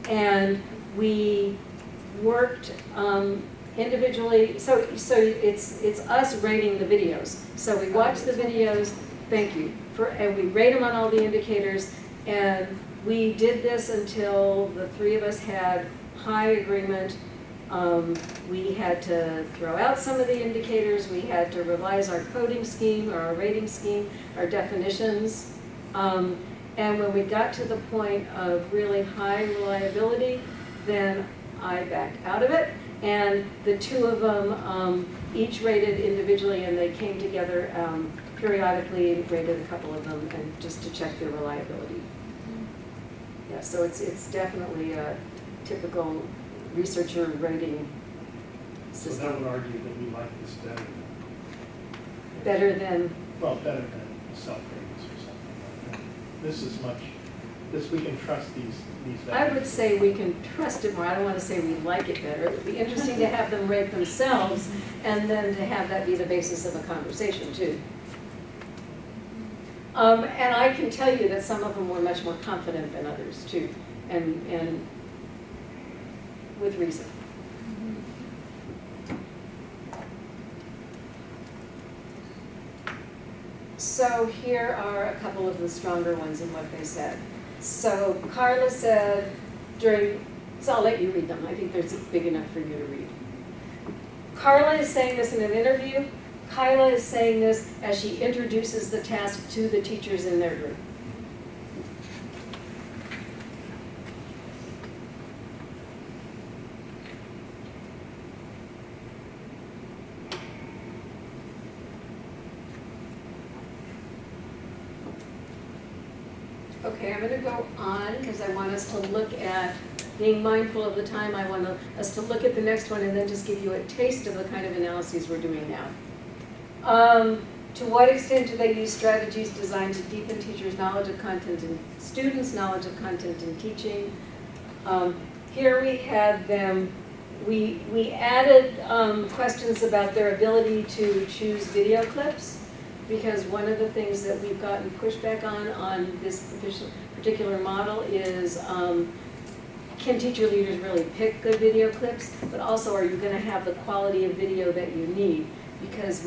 and we worked individually. So it's us rating the videos. So we watch the videos. Thank you. And we rate them on all the indicators, and We did this until the three of us had high agreement. We had to throw out some of the indicators. We had to revise our coding scheme, or our rating scheme, our definitions. And when we got to the point of really high reliability, then I backed out of it. And the two of them each rated individually, and they came together periodically and rated a couple of them, and just to check their reliability. Yeah, so it's definitely a typical researcher rating So that system. would argue that we like this better. Better than, Well, better than self-ratings or something like that. This is much, we can trust these I values. would say we can trust it more. I don't want to say we like it better. It would be interesting to have them rate themselves, and then to have that be the basis of a conversation too. And I can tell you that some of them were much more confident than others too, and with reason. So here are a couple of the stronger ones in what they said. So Carla said so I'll let you read them. I think they're big enough for you to read. Carla is saying this in an interview. Kyla is saying this as she introduces the task to the teachers in their group. Okay, I'm going to go on because I want us to look at, being mindful of the time, I want us to look at the next one and then just give you a taste of the kind of analyses we're doing now. To what extent do they use strategies designed to deepen teachers' knowledge of content and students' knowledge of content and teaching? Here we had them, we added questions about their ability to choose video clips, because one of the things that we've gotten pushback on this particular model is, can teacher leaders really pick good video clips? But also, are you going to have the quality of video that you need? Because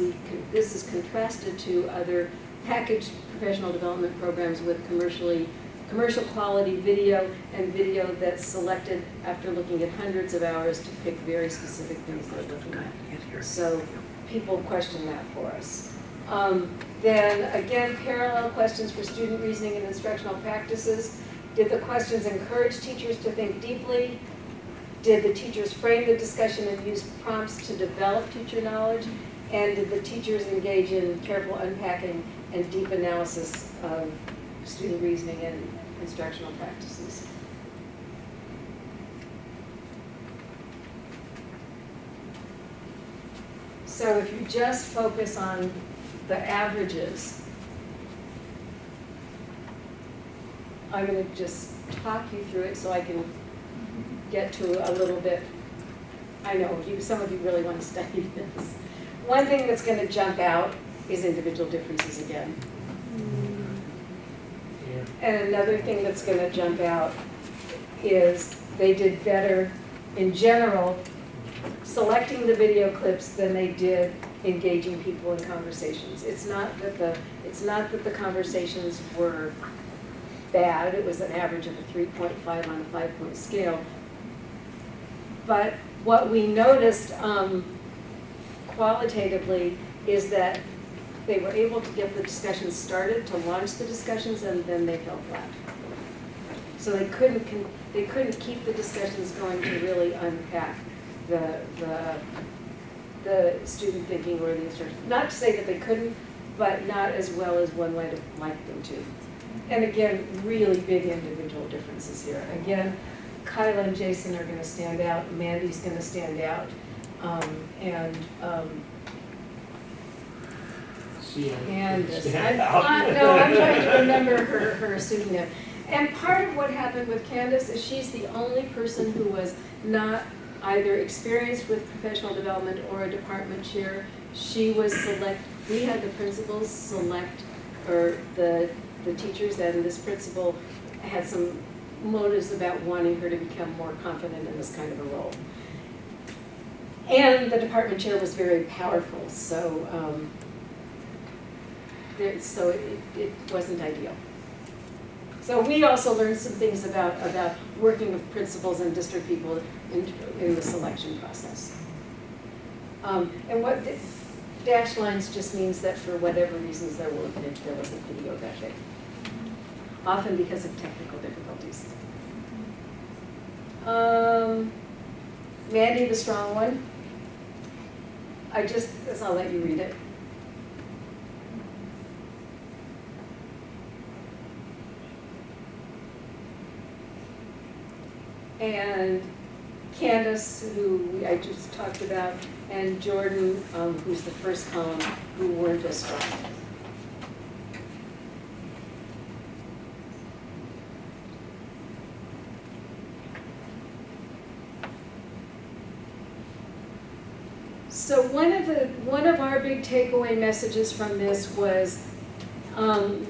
this is contrasted to other packaged professional development programs with commercial quality video, and video that's selected after looking at hundreds of hours to pick very specific things they're looking at. So people question that for us. Then again, parallel questions for student reasoning and instructional practices. Did the questions encourage teachers to think deeply? Did the teachers frame the discussion and use prompts to develop teacher knowledge? And did the teachers engage in careful unpacking and deep analysis of student reasoning and instructional practices? So if you just focus on the averages, I'm going to just talk you through it so I can get to a little bit. I know some of you really want to study this. One thing that's going to jump out is individual differences again. And another thing that's going to jump out is they did better in general selecting the video clips than they did engaging people in conversations. It's not that the conversations were bad. It was an average of a 3.5 on a 5-point scale. But what we noticed qualitatively is that they were able to get the discussions started, to launch the discussions, and then they fell flat. So they couldn't keep the discussions going to really unpack the student thinking or the instruction. Not to say that they couldn't, but not as well as one might have liked them to. And again, really big individual differences here. Again, Kyla and Jason are going to stand out. Mandy's going to stand out. Candace. I'm trying to remember her pseudonym. And part of what happened with Candace is she's the only person who was not either experienced with professional development or a department chair. She was we had the principals select, or the teachers, and this principal had some motives about wanting her to become more confident in this kind of a role. And the department chair was very powerful, so it wasn't ideal. So we also learned some things about working with principals and district people in the selection process. And what dashed lines just means that for whatever reasons there wasn't video that day, often because of technical difficulties. Mandy, the strong one. I'll let you read it. And Candace, who I just talked about, and Jordan, who's the first column, who weren't as strong. So one of our big takeaway messages from this was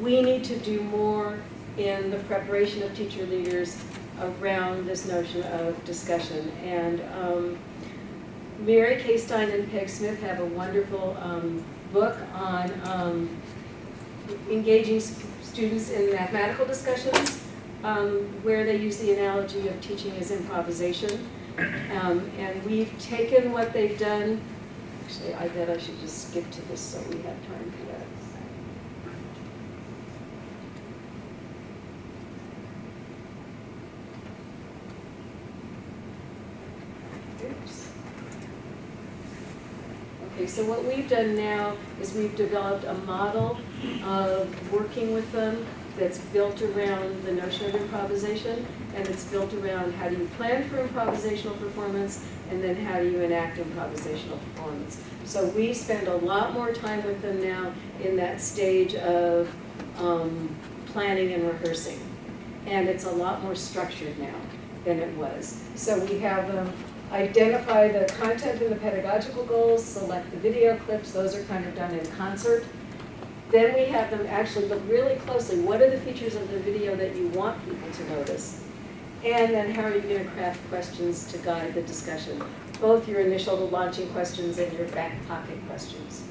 we need to do more in the preparation of teacher leaders around this notion of discussion. And Mary K. Stein and Peg Smith have a wonderful book on engaging students in mathematical discussions, where they use the analogy of teaching as improvisation. And we've taken what they've done. Actually, I bet I should just skip to this so we have time for that. Oops. Okay, so what we've done now is we've developed a model of working with them that's built around the notion of improvisation, and it's built around how do you plan for improvisational performance, and then how do you enact improvisational performance. So we spend a lot more time with them now in that stage of planning and rehearsing. And it's a lot more structured now than it was. So we have them identify the content and the pedagogical goals, select the video clips, those are kind of done in concert. Then we have them actually look really closely, what are the features of the video that you want people to notice? And then how are you going to craft questions to guide the discussion? Both your initial launching questions and your back pocket questions.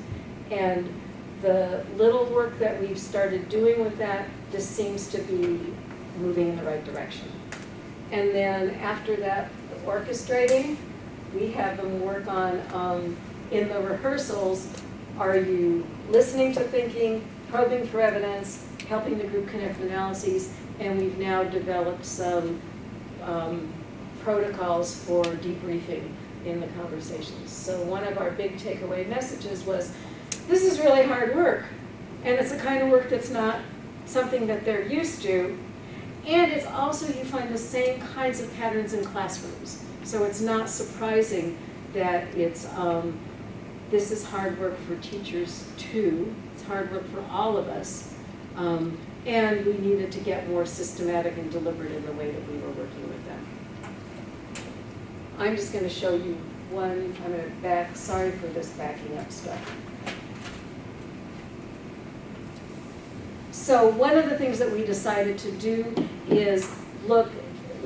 And the little work that we've started doing with that just seems to be moving in the right direction. And then after that, the orchestrating, we have them work on, in the rehearsals, are you listening to thinking, probing for evidence, helping the group connect analyses, and we've now developed some protocols for debriefing in the conversations. So one of our big takeaway messages was, this is really hard work, and it's the kind of work that's not something that they're used to, and it's also, you find the same kinds of patterns in classrooms. So it's not surprising that it's, this is hard work for teachers too. It's hard work for all of us. And we needed to get more systematic and deliberate in the way that we were working with them. I'm just going to show you one, I'm going to back, sorry for this backing up stuff. So one of the things that we decided to do is look,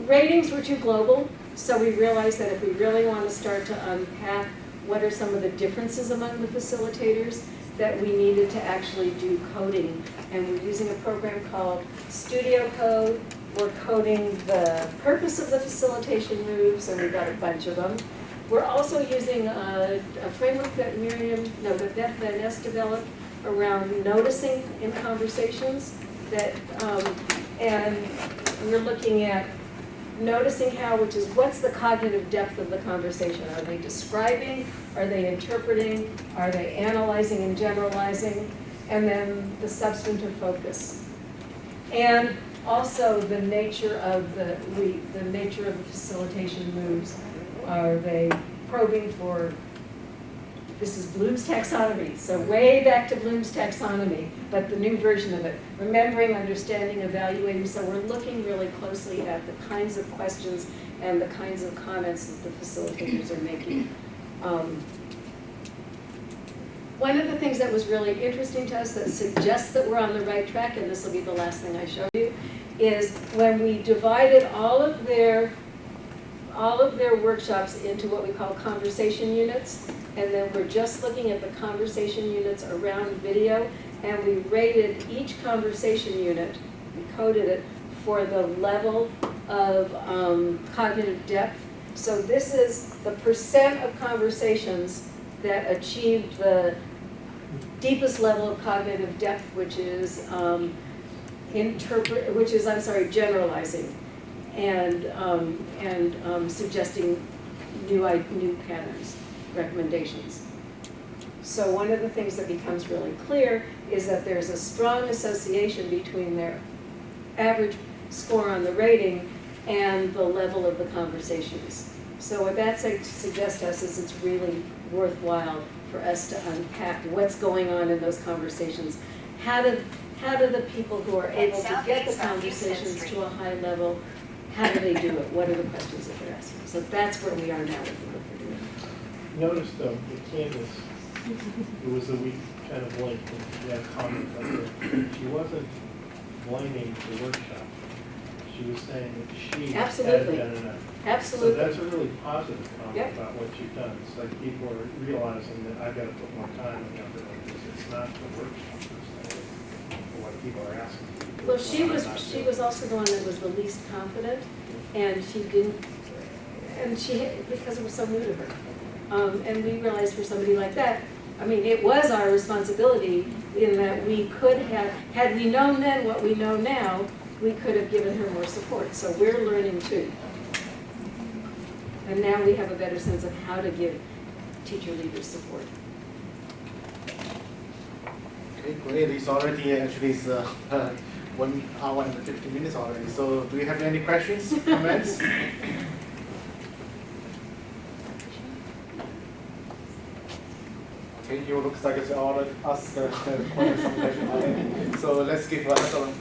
ratings were too global, so we realized that if we really want to start to unpack what are some of the differences among the facilitators, that we needed to actually do coding. And we're using a program called Studio Code. We're coding the purpose of the facilitation moves, and we've got a bunch of them. We're also using a framework that that Beth Van Ness developed around noticing in conversations. And we're looking at noticing how, which is what's the cognitive depth of the conversation? Are they describing? Are they interpreting? Are they analyzing and generalizing? And then the substantive focus. And also the nature of the facilitation moves. Are they probing for, this is Bloom's taxonomy, so way back to Bloom's taxonomy, but the new version of it. Remembering, understanding, evaluating, so we're looking really closely at the kinds of questions and the kinds of comments that the facilitators are making. One of the things that was really interesting to us that suggests that we're on the right track, and this will be the last thing I show you, is when we divided all of their workshops into what we call conversation units, and then we're just looking at the conversation units around video, and we rated each conversation unit, we coded it for the level of cognitive depth. So this is the percent of conversations that achieved the deepest level of cognitive depth, which is generalizing and suggesting new patterns, recommendations. So one of the things that becomes really clear is that there's a strong association between their average score on the rating and the level of the conversations. So what that suggests to us is it's really worthwhile for us to unpack what's going on in those conversations. How do the people who are able to get the conversations to a high level, how do they do it? What are the questions that they're asking? So that's where we are now with the work we're doing. Notice though, the Canvas, it was a weak kind of link, and that comment up there. She wasn't blaming the workshop. She was saying that she Absolutely. had done enough. Absolutely. So that's a really positive comment Yep. about what you've done. It's like people are realizing that I've got to put more time in effort on this. It's not the workshop per se, it's what people are asking. Well, she was also the one that was the least confident, and she didn't, and because it was so new to her. And we realized for somebody like that, I mean, it was our responsibility in that we could have, had we known then what we know now, we could have given her more support. So we're learning too. And now we have a better sense of how to give teacher leaders support. Okay, great. It's already actually 1 hour and 50 minutes already. So do you have any questions, comments? Okay, you looks like it's all asked some questions already. So let's give another one.